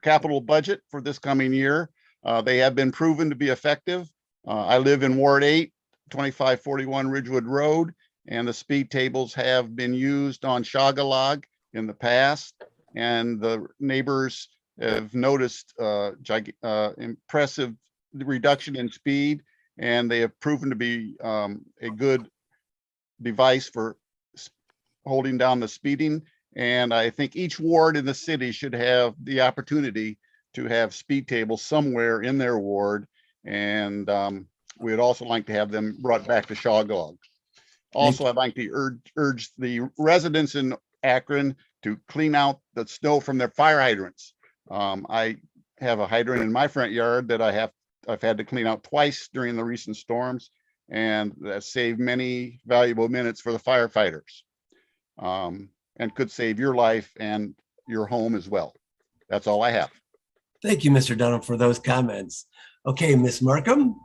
Speaker 11: capital budget for this coming year. They have been proven to be effective. I live in Ward 8, 2541 Ridgewood Road, and the speed tables have been used on Shagalog in the past, and the neighbors have noticed impressive reduction in speed, and they have proven to be a good device for holding down the speeding. And I think each ward in the city should have the opportunity to have speed tables somewhere in their ward. And we'd also like to have them brought back to Shawgog. Also, I'd like to urge the residents in Akron to clean out the snow from their fire hydrants. I have a hydrant in my front yard that I've had to clean out twice during the recent storms, and that saved many valuable minutes for the firefighters, and could save your life and your home as well. That's all I have.
Speaker 2: Thank you, Mr. Dunham, for those comments. Okay, Ms. Markham.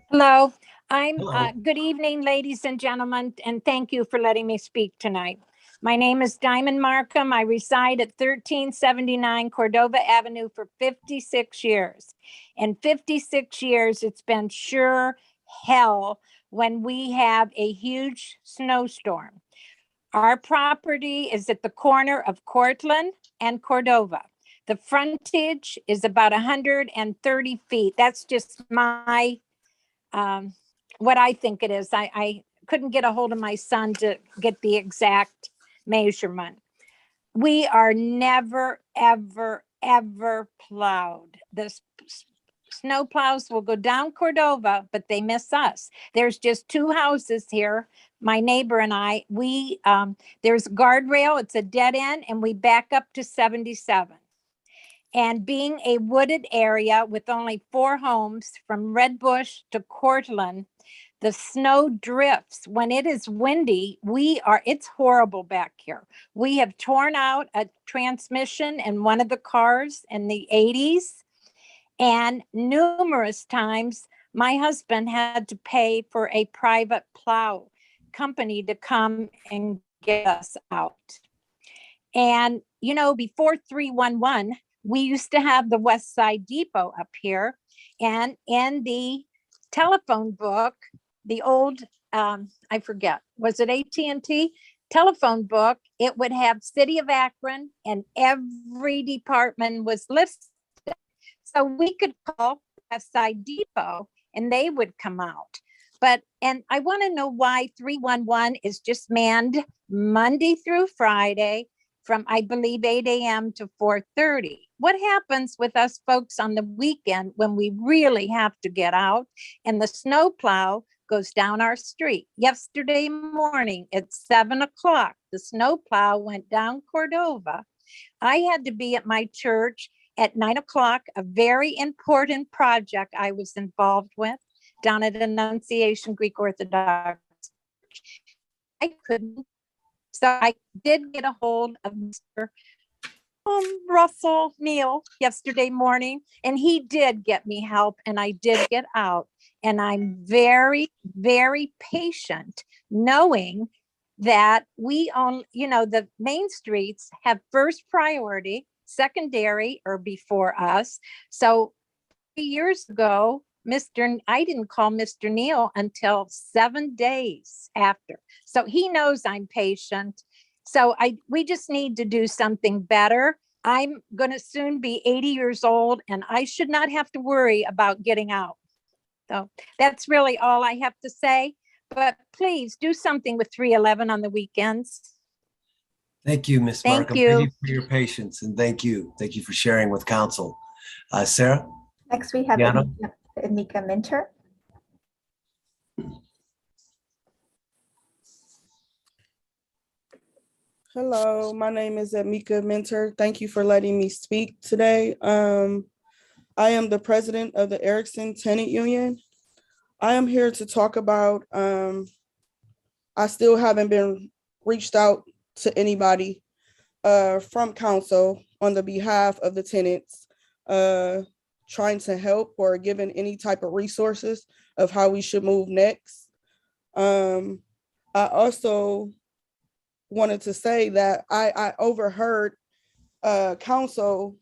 Speaker 18: Hello. Good evening, ladies and gentlemen, and thank you for letting me speak tonight. My name is Diamond Markham. I reside at 1379 Cordova Avenue for 56 years. In 56 years, it's been sure hell when we have a huge snowstorm. Our property is at the corner of Cortland and Cordova. The frontage is about 130 feet. That's just my what I think it is. I couldn't get a hold of my son to get the exact measurement. We are never, ever, ever plowed. The snow plows will go down Cordova, but they miss us. There's just two houses here. My neighbor and I, there's a guardrail, it's a dead end, and we back up to 77. And being a wooded area with only 4 homes from Red Bush to Cortland, the snow drifts. When it is windy, it's horrible back here. We have torn out a transmission in one of the cars in the 80s. And numerous times, my husband had to pay for a private plow company to come and get us out. And, before 311, we used to have the West Side Depot up here. And in the telephone book, the old, I forget, was it AT&T telephone book? It would have City of Akron and every department was listed. So we could call West Side Depot and they would come out. And I want to know why 311 is just manned Monday through Friday from, I believe, 8 a.m. to 4:30. What happens with us folks on the weekend when we really have to get out and the snow plow goes down our street? Yesterday morning at 7 o'clock, the snow plow went down Cordova. I had to be at my church at 9 o'clock, a very important project I was involved with down at Annunciation Greek Orthodox. I couldn't. So I did get a hold of Mr. Russell Neal yesterday morning, and he did get me help, and I did get out. And I'm very, very patient, knowing that we own, the main streets have first priority, secondary or before us. So 3 years ago, I didn't call Mr. Neal until 7 days after. So he knows I'm patient. So we just need to do something better. I'm going to soon be 80 years old and I should not have to worry about getting out. So that's really all I have to say. But please do something with 311 on the weekends.
Speaker 2: Thank you, Ms.
Speaker 18: Thank
Speaker 2: Markham.
Speaker 18: you.
Speaker 2: Thank you for your patience and thank you. Thank you for sharing with council. Sarah?
Speaker 3: Next, we have
Speaker 2: Yana?
Speaker 3: Amika Minter.
Speaker 19: Hello, my name is Amika Minter. Thank you for letting me speak today. I am the president of the Erickson Tenant Union. I am here to talk about, I still haven't been reached out to anybody from council on the behalf of the tenants, trying to help or given any type of resources of how we should move next. I also wanted to say that I overheard council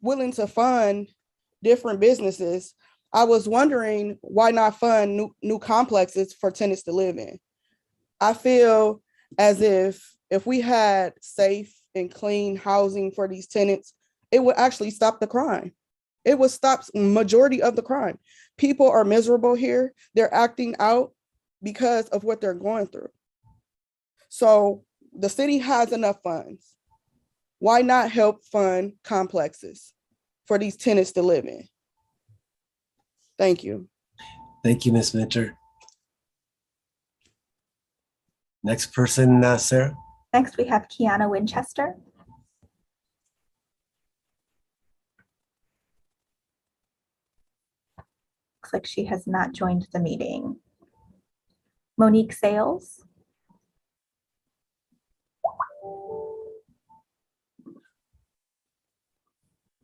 Speaker 19: willing to fund different businesses. I was wondering why not fund new complexes for tenants to live in. I feel as if we had safe and clean housing for these tenants, it would actually stop the crime. It would stop majority of the crime. People are miserable here. They're acting out because of what they're going through. So the city has enough funds. Why not help fund complexes for these tenants to live in? Thank you.
Speaker 2: Thank you, Ms. Minter. Next person, Sarah.
Speaker 3: Next, we have Kiana Winchester. Looks like she has not joined the meeting. Monique Sales.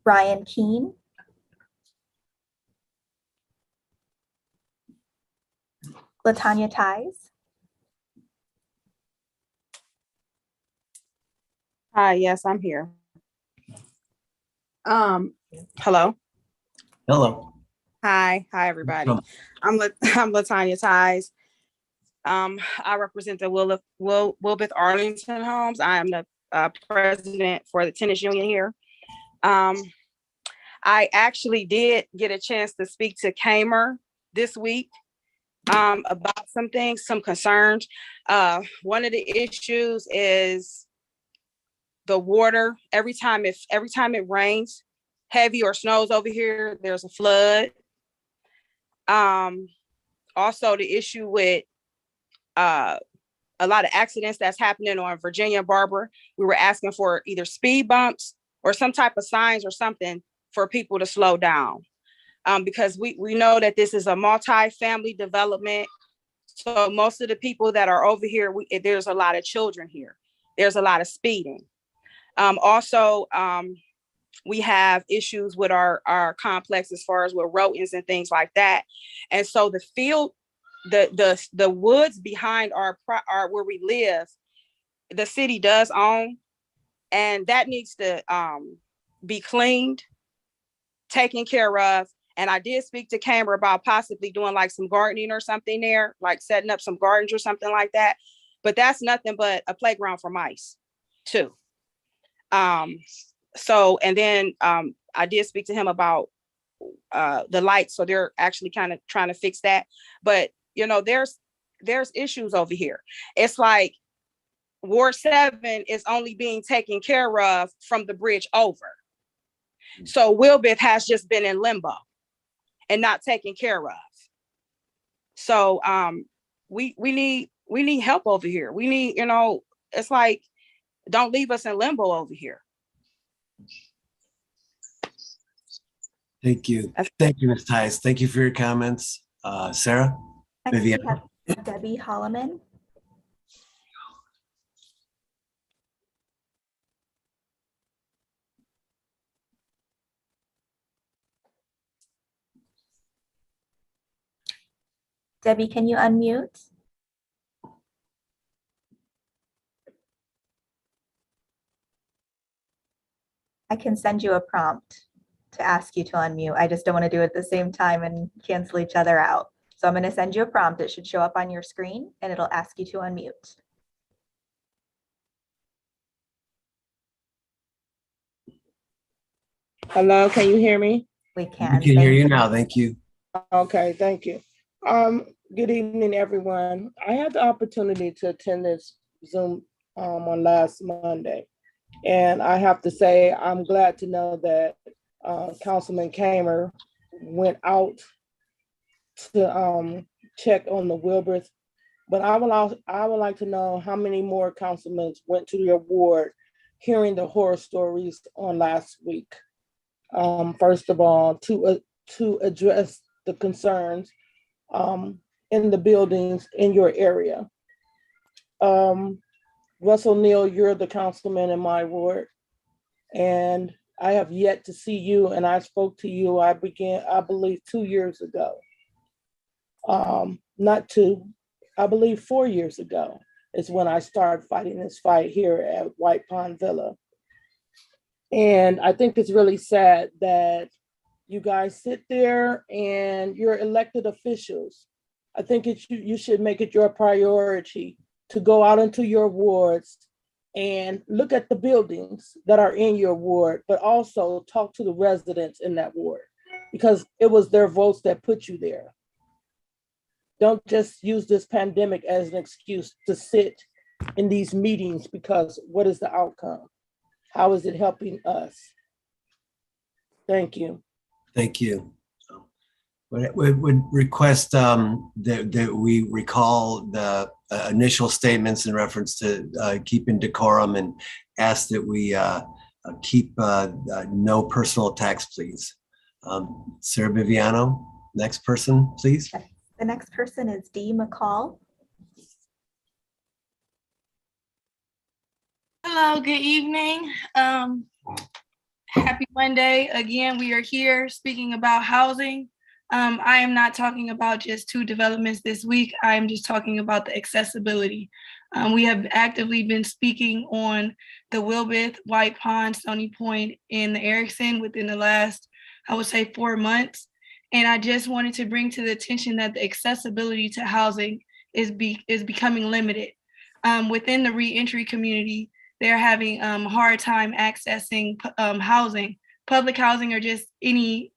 Speaker 3: Brian Keene. Latanya Ties,
Speaker 20: Hi, yes, I'm here. Hello.
Speaker 2: Hello.
Speaker 20: Hi, everybody. I'm Latanya Ties. I represent the Wilbeth Arlington Homes. I am the president for the tenants union here. I actually did get a chance to speak to Kamer this week about some things, some concerns. One of the issues is the water. Every time it rains heavy or snows over here, there's a flood. Also the issue with a lot of accidents that's happening on Virginia Barber. We were asking for either speed bumps or some type of signs or something for people to slow down. Because we know that this is a multi-family development. So most of the people that are over here, there's a lot of children here. There's a lot of speeding. Also, we have issues with our complex as far as with rodents and things like that. And so the field, the woods behind our where we live, the city does own, and that needs to be cleaned, taken care of. And I did speak to Kamer about possibly doing like some gardening or something there, like setting up some gardens or something like that. But that's nothing but a playground for mice too. So, and then I did speak to him about the lights. So they're actually kind of trying to fix that. But, you know, there's issues over here. It's like Ward 7 is only being taken care of from the bridge over. So Wilbeth has just been in limbo and not taken care of. So we need help over here. We need, you know, it's like, don't leave us in limbo over here.
Speaker 2: Thank you. Thank you, Ms. Tice. Thank you for your comments. Sarah?
Speaker 3: Next we
Speaker 2: Vivian?
Speaker 3: have Debbie Holloman. Debbie, can you unmute? I can send you a prompt to ask you to unmute. I just don't want to do it at the same time and cancel each other out. So I'm going to send you a prompt. It should show up on your screen and it'll ask you to unmute.
Speaker 20: Hello, can you hear me?
Speaker 3: We can.
Speaker 2: We can hear you now. Thank you.
Speaker 20: Okay, thank you. Good evening, everyone. I had the opportunity to attend this Zoom on last Monday. And I have to say, I'm glad to know that Councilman Kamer went out to check on the Wilburys. But I would like to know how many more councilmen went to your ward hearing the horror stories on last week. First of all, to address the concerns in the buildings in your area. Russell Neal, you're the councilman in my ward, and I have yet to see you, and I spoke to you, I believe 2 years ago. Not 2, I believe 4 years ago is when I started fighting this fight here at White Pond Villa. And I think it's really sad that you guys sit there and you're elected officials. I think you should make it your priority to go out into your wards and look at the buildings that are in your ward, but also talk to the residents in that ward because it was their votes that put you there. Don't just use this pandemic as an excuse to sit in these meetings because what is the outcome? How is it helping us? Thank you.
Speaker 2: Thank you. We would request that we recall the initial statements in reference to keeping decorum and ask that we keep no personal attacks, please. Sarah Viviano, next person, please.
Speaker 3: The next person is Dee McCall.
Speaker 21: Hello, good evening. Happy Monday. Again, we are here speaking about housing. I am not talking about just 2 developments this week. I am just talking about the accessibility. We have actively been speaking on the Wilbeth, White Pond, Stony Point, and the Erickson within the last, I would say, 4 months. And I just wanted to bring to the attention that the accessibility to housing is becoming limited. Within the reentry community, they're having a hard time accessing housing, public housing, or just any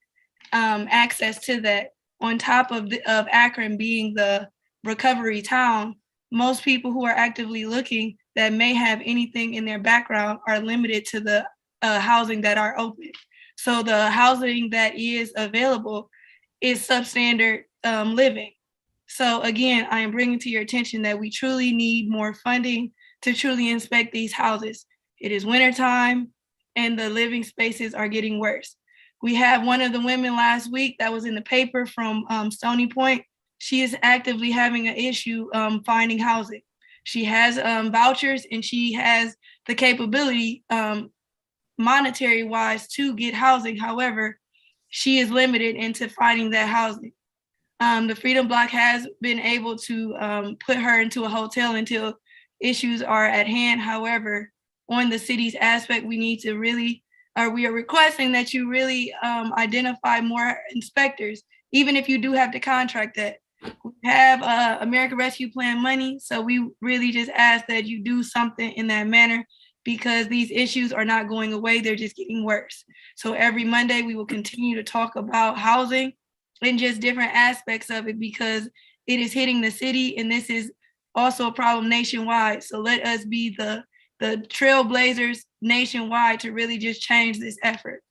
Speaker 21: access to that. On top of Akron being the recovery town, most people who are actively looking that may have anything in their background are limited to the housing that are open. So the housing that is available is substandard living. So again, I am bringing to your attention that we truly need more funding to truly inspect these houses. It is wintertime and the living spaces are getting worse. We had one of the women last week that was in the paper from Stony Point. She is actively having an issue finding housing. She has vouchers and she has the capability monetary wise to get housing. However, she is limited into finding that housing. The Freedom Block has been able to put her into a hotel until issues are at hand. However, on the city's aspect, we need to really, we are requesting that you really identify more inspectors, even if you do have to contract that. We have American Rescue Plan money, so we really just ask that you do something in that manner because these issues are not going away, they're just getting worse. So every Monday, we will continue to talk about housing and just different aspects of it because it is hitting the city and this is also a problem nationwide. So let us be the trailblazers nationwide to really just change this effort.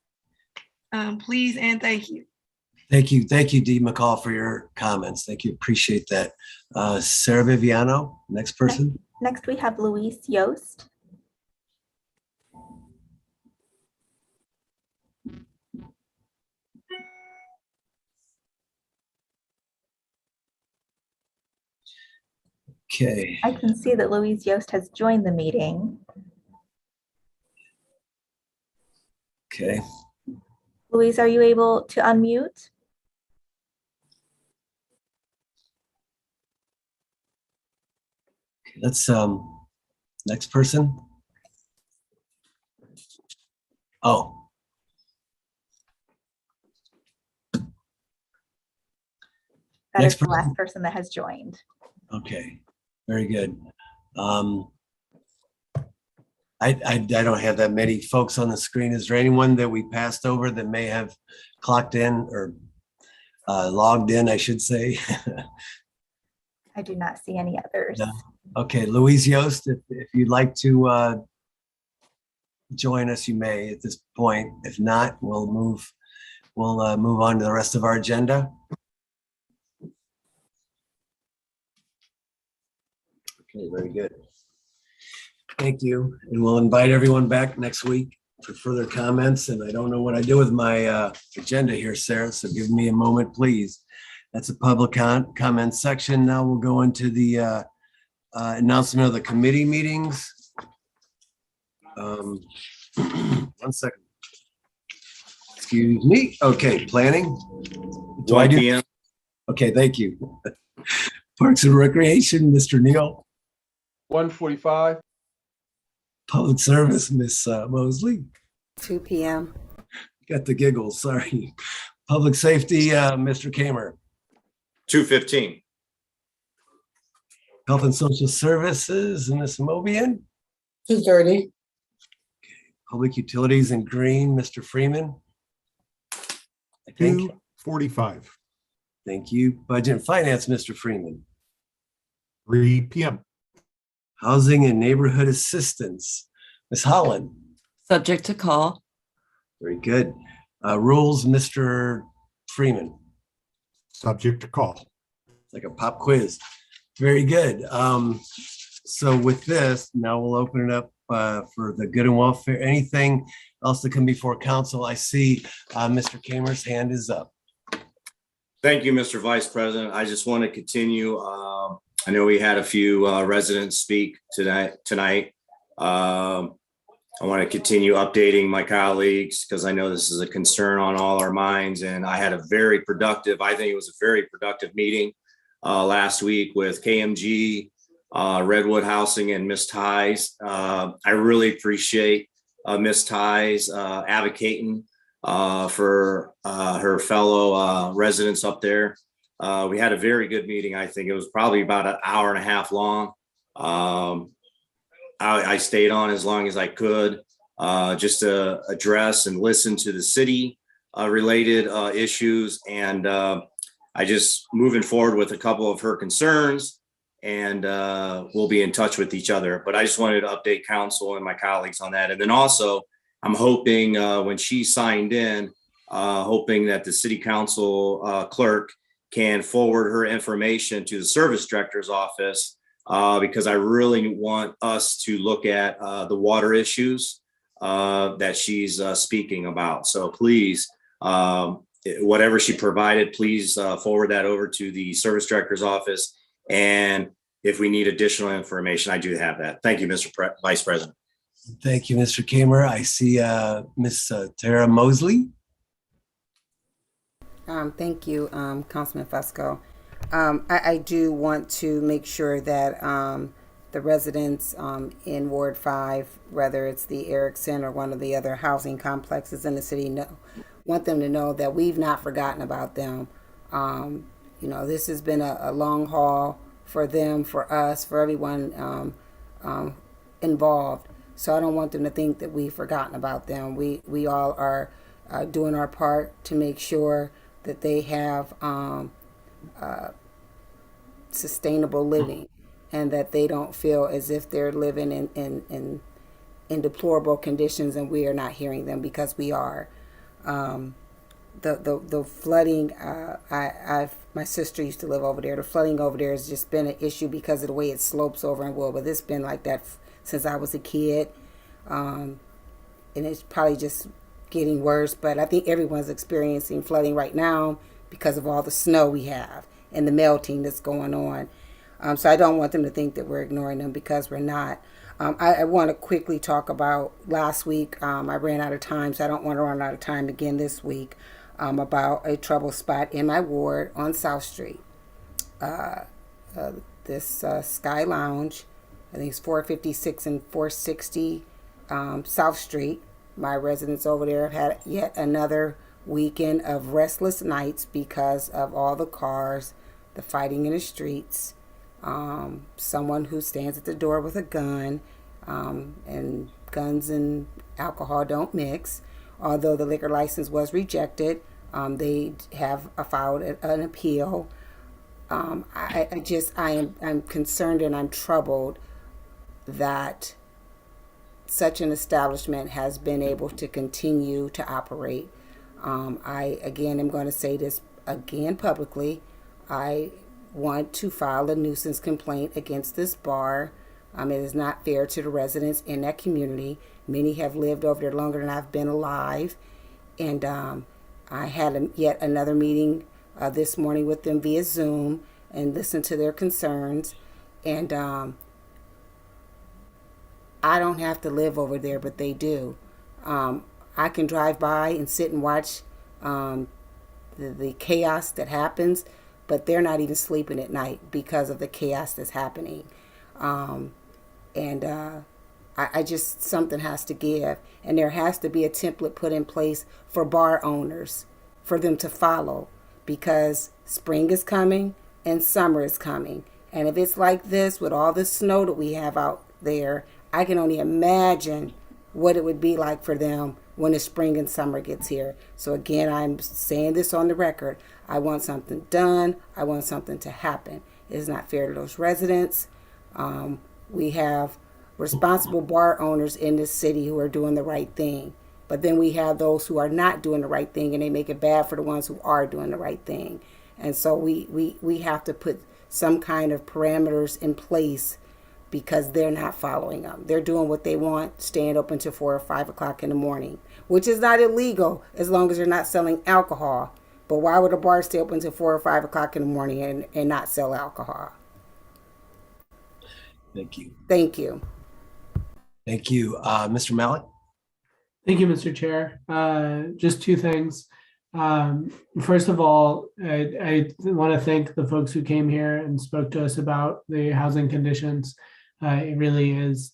Speaker 21: Please and thank you.
Speaker 2: Thank you, Dee McCall, for your comments. Thank you, appreciate that. Sarah Viviano, next person.
Speaker 3: Next, we have Luis Yost.
Speaker 2: Okay.
Speaker 3: I can see that Luis Yost has joined the meeting.
Speaker 2: Okay.
Speaker 3: Luis, are you able to unmute?
Speaker 2: Okay, let's next person. Oh.
Speaker 3: That is the last person that has joined.
Speaker 2: Okay, very good. I don't have that many folks on the screen. Is there anyone that we passed over that may have clocked in or logged in, I should say?
Speaker 3: I do not see any others.
Speaker 2: No. Okay, Louise Yost, if you'd like to join us, you may at this point. If not, we'll move on to the rest of our agenda. Okay, very good. Thank you. And we'll invite everyone back next week for further comments. And I don't know what I do with my agenda here, Sarah, so give me a moment, please. That's a public comment section. Now we'll go into the announcement of the committee meetings. 1 second. Excuse me. Okay, planning.
Speaker 10: 1 p.m.
Speaker 2: Okay, thank you. Parks and Recreation, Mr. Neal.
Speaker 7: 1:45.
Speaker 2: Public Service, Miss Mosley.
Speaker 15: 2 p.m.
Speaker 2: Got the giggles, sorry. Public Safety, Mr. Kamer.
Speaker 10: 2:15.
Speaker 2: Health and Social Services, Ms. Mobian.
Speaker 4: 2:30.
Speaker 2: Public Utilities and Green, Mr. Freeman. I think.
Speaker 14: 2:45.
Speaker 2: Thank you. Budget and Finance, Mr. Freeman.
Speaker 14: 3 p.m.
Speaker 2: Housing and Neighborhood Assistance, Ms. Holland.
Speaker 13: Subject to call.
Speaker 2: Very good. Rules, Mr. Freeman.
Speaker 14: Subject to call.
Speaker 2: It's like a pop quiz. Very good. So with this, now we'll open it up for the good and welfare. Anything else that come before council? I see Mr. Kamer's hand is up.
Speaker 10: Thank you, Mr. Vice President. I just want to continue. I know we had a few residents speak tonight. I want to continue updating my colleagues because I know this is a concern on all our minds. And I had a very productive, I think it was a very productive meeting last week with KMG, Redwood Housing, and Miss Ties. I really appreciate Miss Ties advocating for her fellow residents up there. We had a very good meeting. I think it was probably about an hour and a half long. I stayed on as long as I could just to address and listen to the city related issues. And I just moving forward with a couple of her concerns, and we'll be in touch with each other. But I just wanted to update council and my colleagues on that. And then also, I'm hoping when she signed in, hoping that the city council clerk can forward her information to the service director's office, because I really want us to look at the water issues that she's speaking about. So please, whatever she provided, please forward that over to the service director's office. And if we need additional information, I do have that. Thank you, Mr. Vice President.
Speaker 2: Thank you, Mr. Kamer. I see Miss Tara Mosley.
Speaker 15: Thank you, Councilman Fusco. I do want to make sure that the residents in Ward 5, whether it's the Erickson or one of the other housing complexes in the city, want them to know that we've not forgotten about them. This has been a long haul for them, for us, for everyone involved. So I don't want them to think that we've forgotten about them. We all are doing our part to make sure that they have sustainable living, and that they don't feel as if they're living in deplorable conditions, and we are not hearing them, because we are. The flooding, my sister used to live over there. The flooding over there has just been an issue because of the way it slopes over in Wood, but it's been like that since I was a kid. And it's probably just getting worse, but I think everyone's experiencing flooding right now because of all the snow we have and the melting that's going on. So I don't want them to think that we're ignoring them, because we're not. I want to quickly talk about last week. I ran out of time, so I don't want to run out of time again this week, about a trouble spot in my ward on South Street. This Sky Lounge, I think it's 456 and 460 South Street. My residents over there have had yet another weekend of restless nights because of all the cars, the fighting in the streets, someone who stands at the door with a gun, and guns and alcohol don't mix. Although the liquor license was rejected, they have filed an appeal. I'm concerned and I'm troubled that such an establishment has been able to continue to operate. I again am going to say this again publicly. I want to file a nuisance complaint against this bar. It is not fair to the residents in that community. Many have lived over there longer than I've been alive. And I had yet another meeting this morning with them via Zoom and listened to their concerns. And I don't have to live over there, but they do. I can drive by and sit and watch the chaos that happens, but they're not even sleeping at night because of the chaos that's happening. I just, something has to give. And there has to be a template put in place for bar owners for them to follow, because spring is coming and summer is coming. And if it's like this with all the snow that we have out there, I can only imagine what it would be like for them when the spring and summer gets here. So again, I'm saying this on the record. I want something done. I want something to happen. It is not fair to those residents. We have responsible bar owners in this city who are doing the right thing. But then we have those who are not doing the right thing, and they make it bad for the ones who are doing the right thing. And so we have to put some kind of parameters in place, because they're not following them. They're doing what they want, staying open till 4 or 5 o'clock in the morning, which is not illegal as long as they're not selling alcohol. But why would a bar stay open till 4 or 5 o'clock in the morning and not sell alcohol?
Speaker 2: Thank you.
Speaker 15: Thank you.
Speaker 2: Thank you. Mr. Malik?
Speaker 17: Thank you, Mr. Chair. Just two things. First of all, I want to thank the folks who came here and spoke to us about the housing conditions. It really is,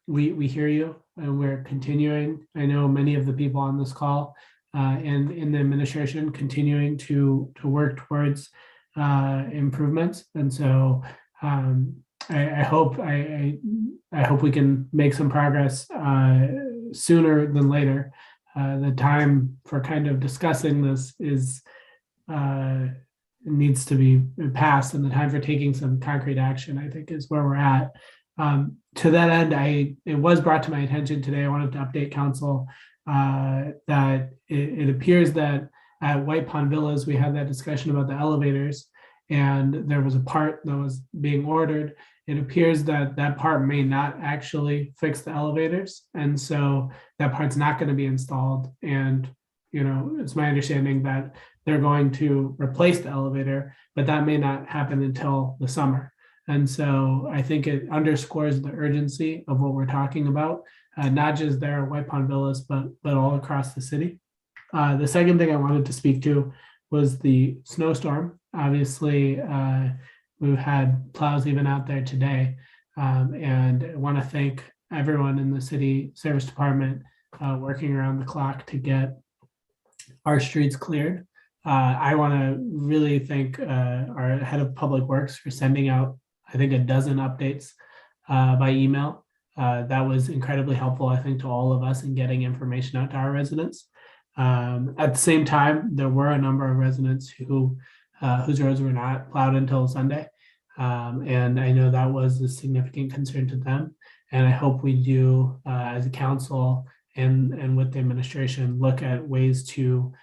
Speaker 17: we hear you and we're continuing. I know many of the people on this call and in the administration continuing to work towards improvements. And so I hope we can make some progress sooner than later. The time for kind of discussing this is needs to be passed, and the time for taking some concrete action, I think, is where we're at. To that end, it was brought to my attention today. I wanted to update council that it appears that at White Pond Villas, we had that discussion about the elevators, and there was a part that was being ordered. It appears that that part may not actually fix the elevators, and so that part's not going to be installed. And it's my understanding that they're going to replace the elevator, but that may not happen until the summer. And so I think it underscores the urgency of what we're talking about, not just there at White Pond Villas, but all across the city. The second thing I wanted to speak to was the snowstorm. Obviously, we've had plows even out there today. And I want to thank everyone in the city service department working around the clock to get our streets cleared. I want to really thank our head of public works for sending out, I think, a dozen updates by email. That was incredibly helpful, I think, to all of us in getting information out to our residents. At the same time, there were a number of residents whose roads were not plowed until Sunday. And I know that was a significant concern to them. And I hope we do, as a council and with the administration, look at ways to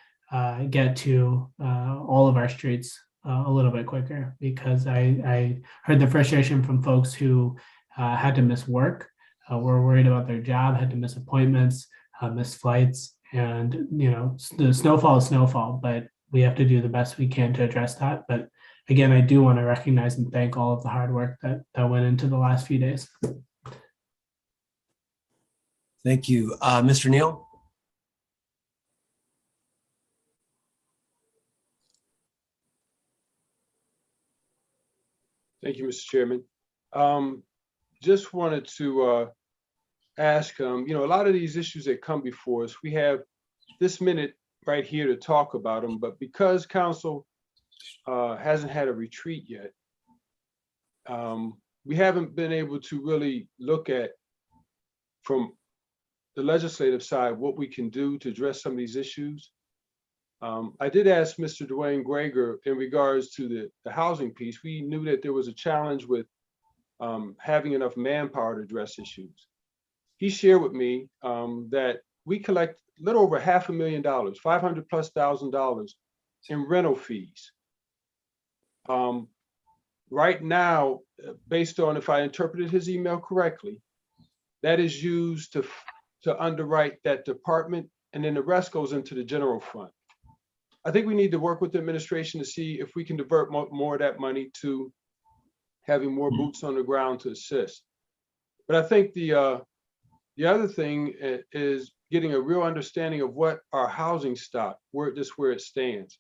Speaker 17: get to all of our streets a little bit quicker, because I heard the frustration from folks who had to miss work, were worried about their job, had to miss appointments, miss flights. And, the snowfall is snowfall, but we have to do the best we can to address that. But again, I do want to recognize and thank all of the hard work that went into the last few days.
Speaker 2: Thank you. Mr. Neal?
Speaker 7: Thank you, Mr. Chairman. Just wanted to ask, a lot of these issues that come before us, we have this minute right here to talk about them, but because council hasn't had a retreat yet, we haven't been able to really look at, from the legislative side, what we can do to address some of these issues. I did ask Mr. Dwayne Greger in regards to the housing piece. We knew that there was a challenge with having enough manpower to address issues. He shared with me that we collect a little over $500,000, $500,000+ in rental fees. Right now, based on, if I interpreted his email correctly, that is used to underwrite that department, and then the rest goes into the general fund. I think we need to work with the administration to see if we can divert more of that money to having more boots on the ground to assist. But I think the other thing is getting a real understanding of what our housing stock, where it stands.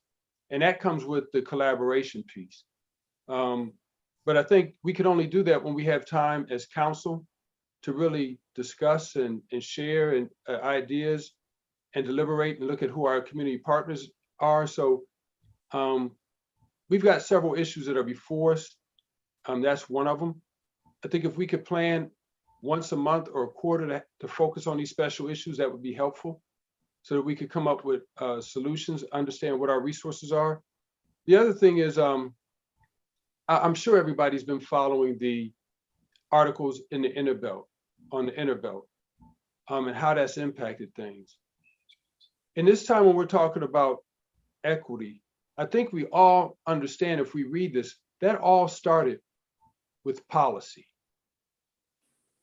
Speaker 7: And that comes with the collaboration piece. But I think we can only do that when we have time as council to really discuss and share ideas and deliberate and look at who our community partners are. So we've got several issues that are before us. That's one of them. I think if we could plan once a month or a quarter to focus on these special issues, that would be helpful, so that we could come up with solutions, understand what our resources are. The other thing is, I'm sure everybody's been following the articles in the inner belt, on the inner belt, and how that's impacted things. And this time when we're talking about equity, I think we all understand, if we read this, that all started with policy.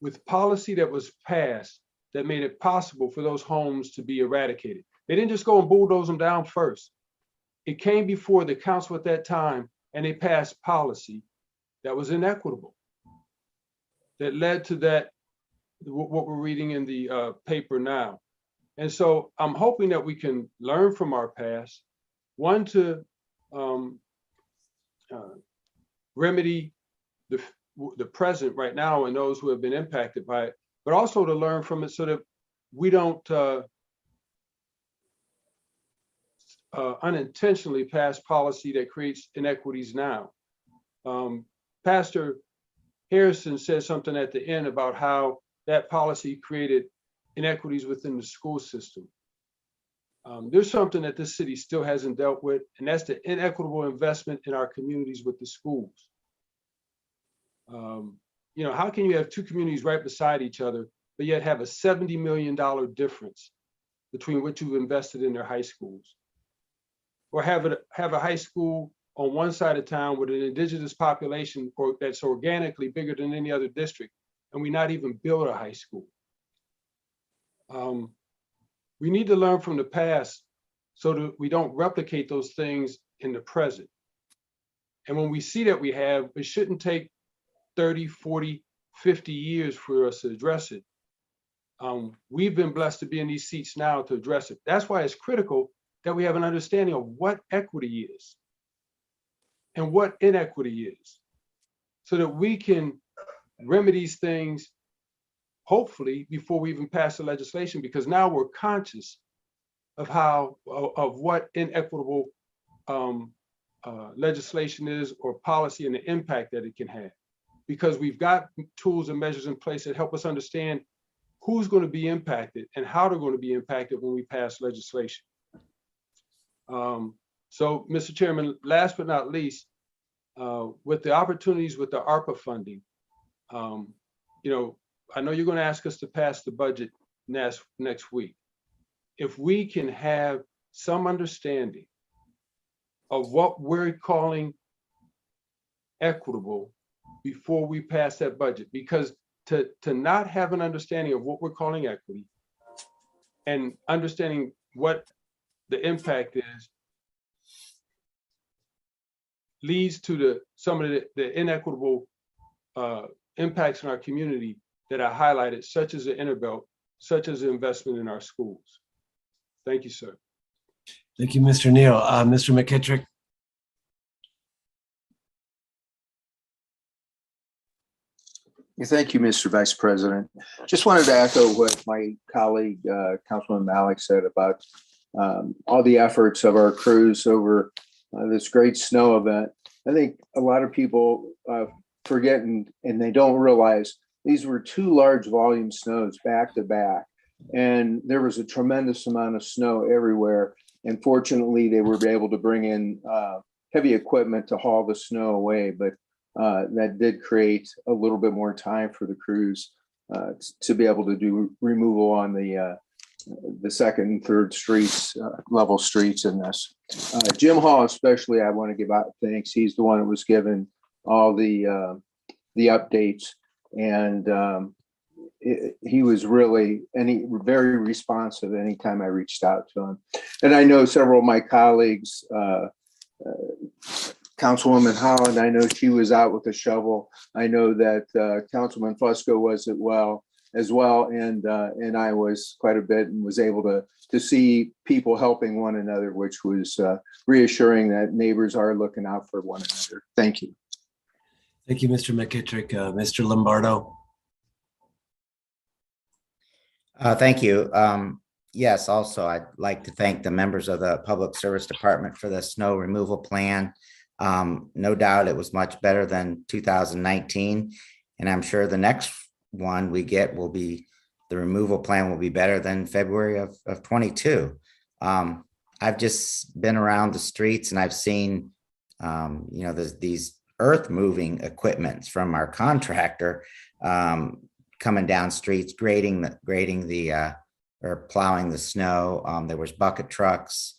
Speaker 7: With policy that was passed that made it possible for those homes to be eradicated. They didn't just go and bulldoze them down first. It came before the council at that time, and they passed policy that was inequitable, that led to that what we're reading in the paper now. And so I'm hoping that we can learn from our past, one, to remedy the present right now and those who have been impacted by it, but also to learn from it so that we don't unintentionally pass policy that creates inequities now. Pastor Harrison said something at the end about how that policy created inequities within the school system. There's something that this city still hasn't dealt with, and that's the inequitable investment in our communities with the schools. You know, how can you have two communities right beside each other, but yet have a $70 million difference between what you've invested in their high schools? Or have a high school on one side of town with an indigenous population that's organically bigger than any other district, and we not even build a high school. We need to learn from the past so that we don't replicate those things in the present. And when we see that we have, it shouldn't take 30, 40, 50 years for us to address it. We've been blessed to be in these seats now to address it. That's why it's critical that we have an understanding of what equity is and what inequity is, so that we can remedy these things, hopefully, before we even pass the legislation, because now we're conscious of what inequitable legislation is or policy and the impact that it can have. Because we've got tools and measures in place that help us understand who's going to be impacted and how they're going to be impacted when we pass legislation. So, Mr. Chairman, last but not least, with the opportunities with the ARPA funding, you know, I know you're going to ask us to pass the budget next week. If we can have some understanding of what we're calling equitable before we pass that budget, because to not have an understanding of what we're calling equity and understanding what the impact is leads to some of the inequitable impacts in our community that I highlighted, such as the Interbelt, such as the investment in our schools. Thank you, sir.
Speaker 2: Thank you, Mr. Neal. Mr. McKittrick.
Speaker 8: Thank you, Mr. Vice President. Just wanted to echo what my colleague, Councilman Malik, said about all the efforts of our crews over this great snow event. I think a lot of people forget and they don't realize these were two large volume snows back to back, and there was a tremendous amount of snow everywhere. And fortunately, they were able to bring in heavy equipment to haul the snow away, but that did create a little bit more time for the crews to be able to do removal on the second and third streets, level streets in this. Jim Hall, especially, I want to give out thanks. He's the one that was given all the updates, and he was really very responsive anytime I reached out to him. And I know several of my colleagues, Councilwoman Holland, I know she was out with a shovel. I know that Councilman Fusco was as well, and I was quite a bit, and was able to see people helping one another, which was reassuring that neighbors are looking out for one another. Thank you.
Speaker 2: Thank you, Mr. McKittrick. Mr. Lombardo.
Speaker 1: Thank you. Yes, also, I'd like to thank the members of the Public Service Department for the snow removal plan. No doubt it was much better than 2019, and I'm sure the next one we get will be, the removal plan will be better than February of 22. I've just been around the streets and I've seen, you know, these earth moving equipments from our contractor coming down streets, grading the or plowing the snow. There was bucket trucks,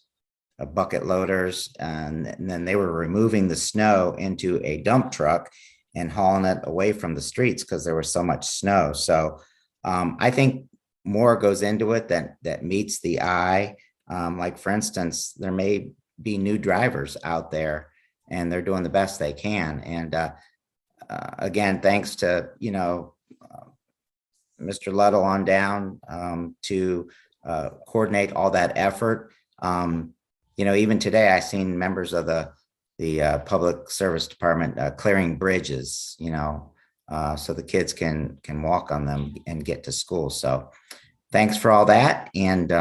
Speaker 1: bucket loaders, and then they were removing the snow into a dump truck and hauling it away from the streets because there was so much snow. So I think more goes into it that meets the eye. Like, for instance, there may be new drivers out there and they're doing the best they can. And again, thanks to, you know, Mr. Luddle on down to coordinate all that effort. Even today, I seen members of the Public Service Department clearing bridges, so the kids can walk on them and get to school. So thanks for all that, and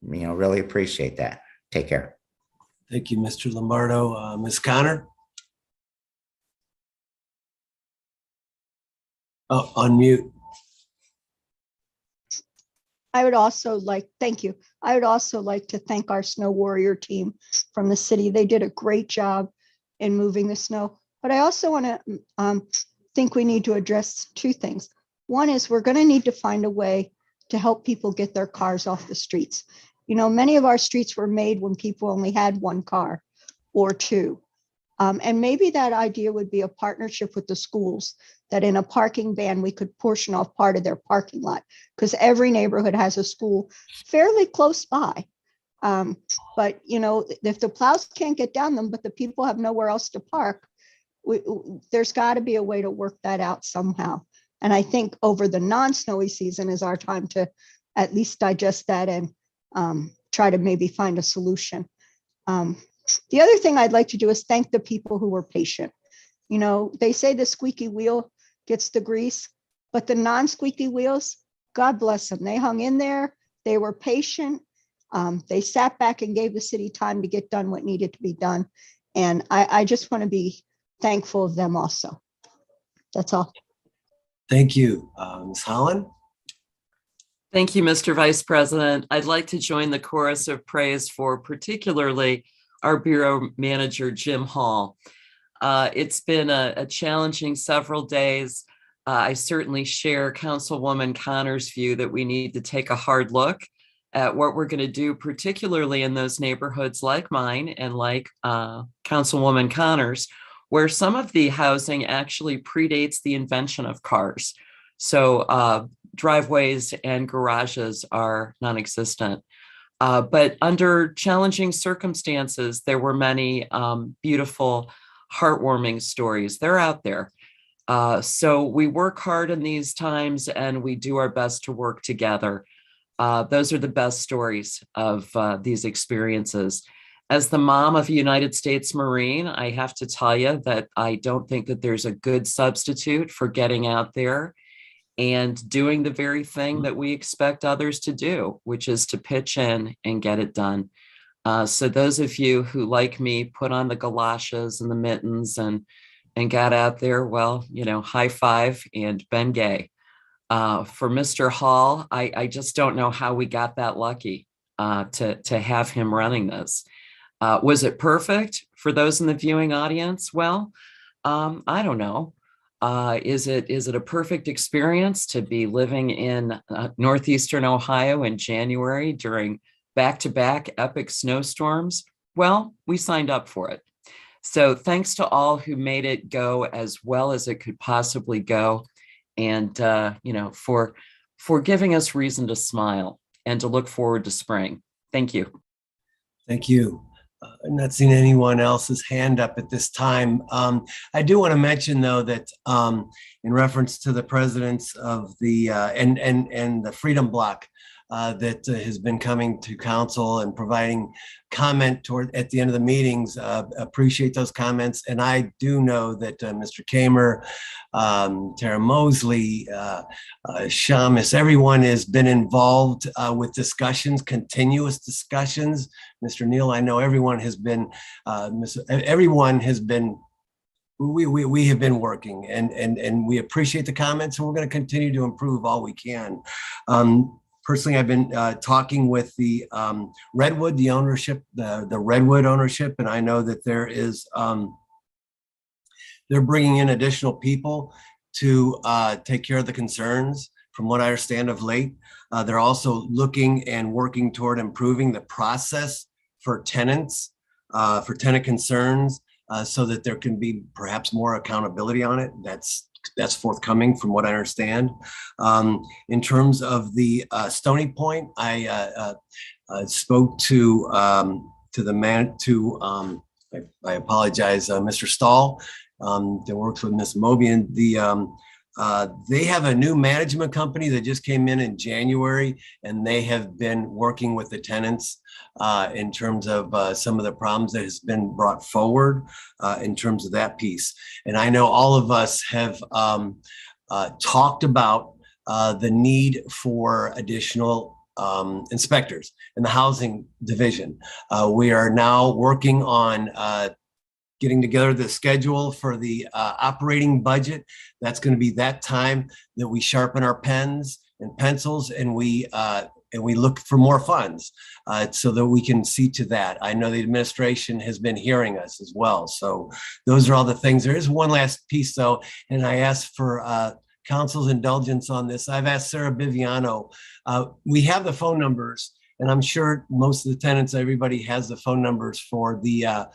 Speaker 1: really appreciate that. Take care.
Speaker 2: Thank you, Mr. Lombardo. Ms. Connor? Oh, unmute.
Speaker 12: I would also like, thank you. I would also like to thank our snow warrior team from the city. They did a great job in moving the snow. But I also want to think we need to address two things. One is we're going to need to find a way to help people get their cars off the streets. Many of our streets were made when people only had one car or two. And maybe that idea would be a partnership with the schools, that in a parking ban, we could portion off part of their parking lot, because every neighborhood has a school fairly close by. But if the plows can't get down them, but the people have nowhere else to park, there's got to be a way to work that out somehow. And I think over the non-snowy season is our time to at least digest that and try to maybe find a solution. The other thing I'd like to do is thank the people who were patient. They say the squeaky wheel gets the grease, but the non-squeaky wheels, God bless them. They hung in there. They were patient. They sat back and gave the city time to get done what needed to be done. And I just want to be thankful of them also. That's all.
Speaker 2: Thank you. Ms. Holland?
Speaker 13: Thank you, Mr. Vice President. I'd like to join the chorus of praise for particularly our Bureau Manager, Jim Hall. It's been a challenging several days. I certainly share Councilwoman Connor's view that we need to take a hard look at what we're going to do, particularly in those neighborhoods like mine and like Councilwoman Connor's, where some of the housing actually predates the invention of cars. So driveways and garages are non-existent. But under challenging circumstances, there were many beautiful, heartwarming stories. They're out there. So we work hard in these times and we do our best to work together. Those are the best stories of these experiences. As the mom of a United States Marine, I have to tell you that I don't think that there's a good substitute for getting out there and doing the very thing that we expect others to do, which is to pitch in and get it done. So those of you who, like me, put on the galoshes and the mittens and got out there, well, high five and Ben Gay. For Mr. Hall, I just don't know how we got that lucky to have him running this. Was it perfect for those in the viewing audience? Well, I don't know. Is it a perfect experience to be living in northeastern Ohio in January during back-to-back epic snowstorms? Well, we signed up for it. So thanks to all who made it go as well as it could possibly go, and for giving us reason to smile and to look forward to spring. Thank you.
Speaker 2: Thank you. I'm not seeing anyone else's hand up at this time. I do want to mention, though, that in reference to the presidents of the and the Freedom Bloc that has been coming to council and providing comment at the end of the meetings, appreciate those comments. And I do know that Mr. Kamer, Tara Mosley, Shamus, everyone has been involved with discussions, continuous discussions. Mr. Neal, I know everyone has been, we have been working and we appreciate the comments, and we're going to continue to improve all we can. Personally, I've been talking with the Redwood, the ownership, the Redwood ownership, and I know that there is, they're bringing in additional people to take care of the concerns. From what I understand of late, they're also looking and working toward improving the process for tenants, for tenant concerns, so that there can be perhaps more accountability on it. That's forthcoming from what I understand. In terms of the Stony Point, I spoke to the man, I apologize, Mr. Stahl, that works with Ms. Mobian. They have a new management company that just came in January, and they have been working with the tenants in terms of some of the problems that has been brought forward in terms of that piece. And I know all of us have talked about the need for additional inspectors in the housing division. We are now working on getting together the schedule for the operating budget. That's going to be that time that we sharpen our pens and pencils, and we look for more funds so that we can see to that. I know the administration has been hearing us as well. So those are all the things. There is one last piece though, and I asked for council's indulgence on this. I've asked Sarah Biviano. We have the phone numbers, and I'm sure most of the tenants, everybody has the phone numbers for the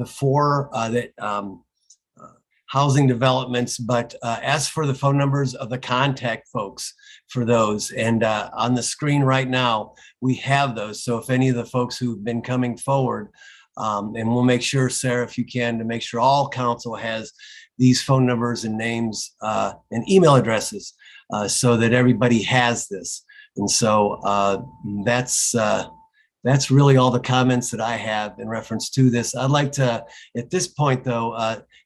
Speaker 2: four housing developments, but ask for the phone numbers of the contact folks for those. And on the screen right now, we have those. So if any of the folks who've been coming forward, and we'll make sure, Sarah, if you can, to make sure all council has these phone numbers and names and email addresses so that everybody has this. And so that's really all the comments that I have in reference to this. I'd like to, at this point though,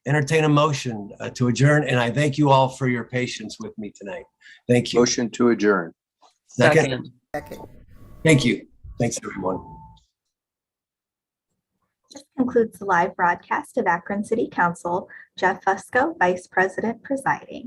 Speaker 2: entertain a motion to adjourn. And I thank you all for your patience with me tonight. Thank you.
Speaker 8: Motion to adjourn.
Speaker 2: Second.
Speaker 15: Second.
Speaker 2: Thank you. Thanks, everyone.
Speaker 3: This concludes the live broadcast of Akron City Council. Jeff Fusco, Vice President presiding.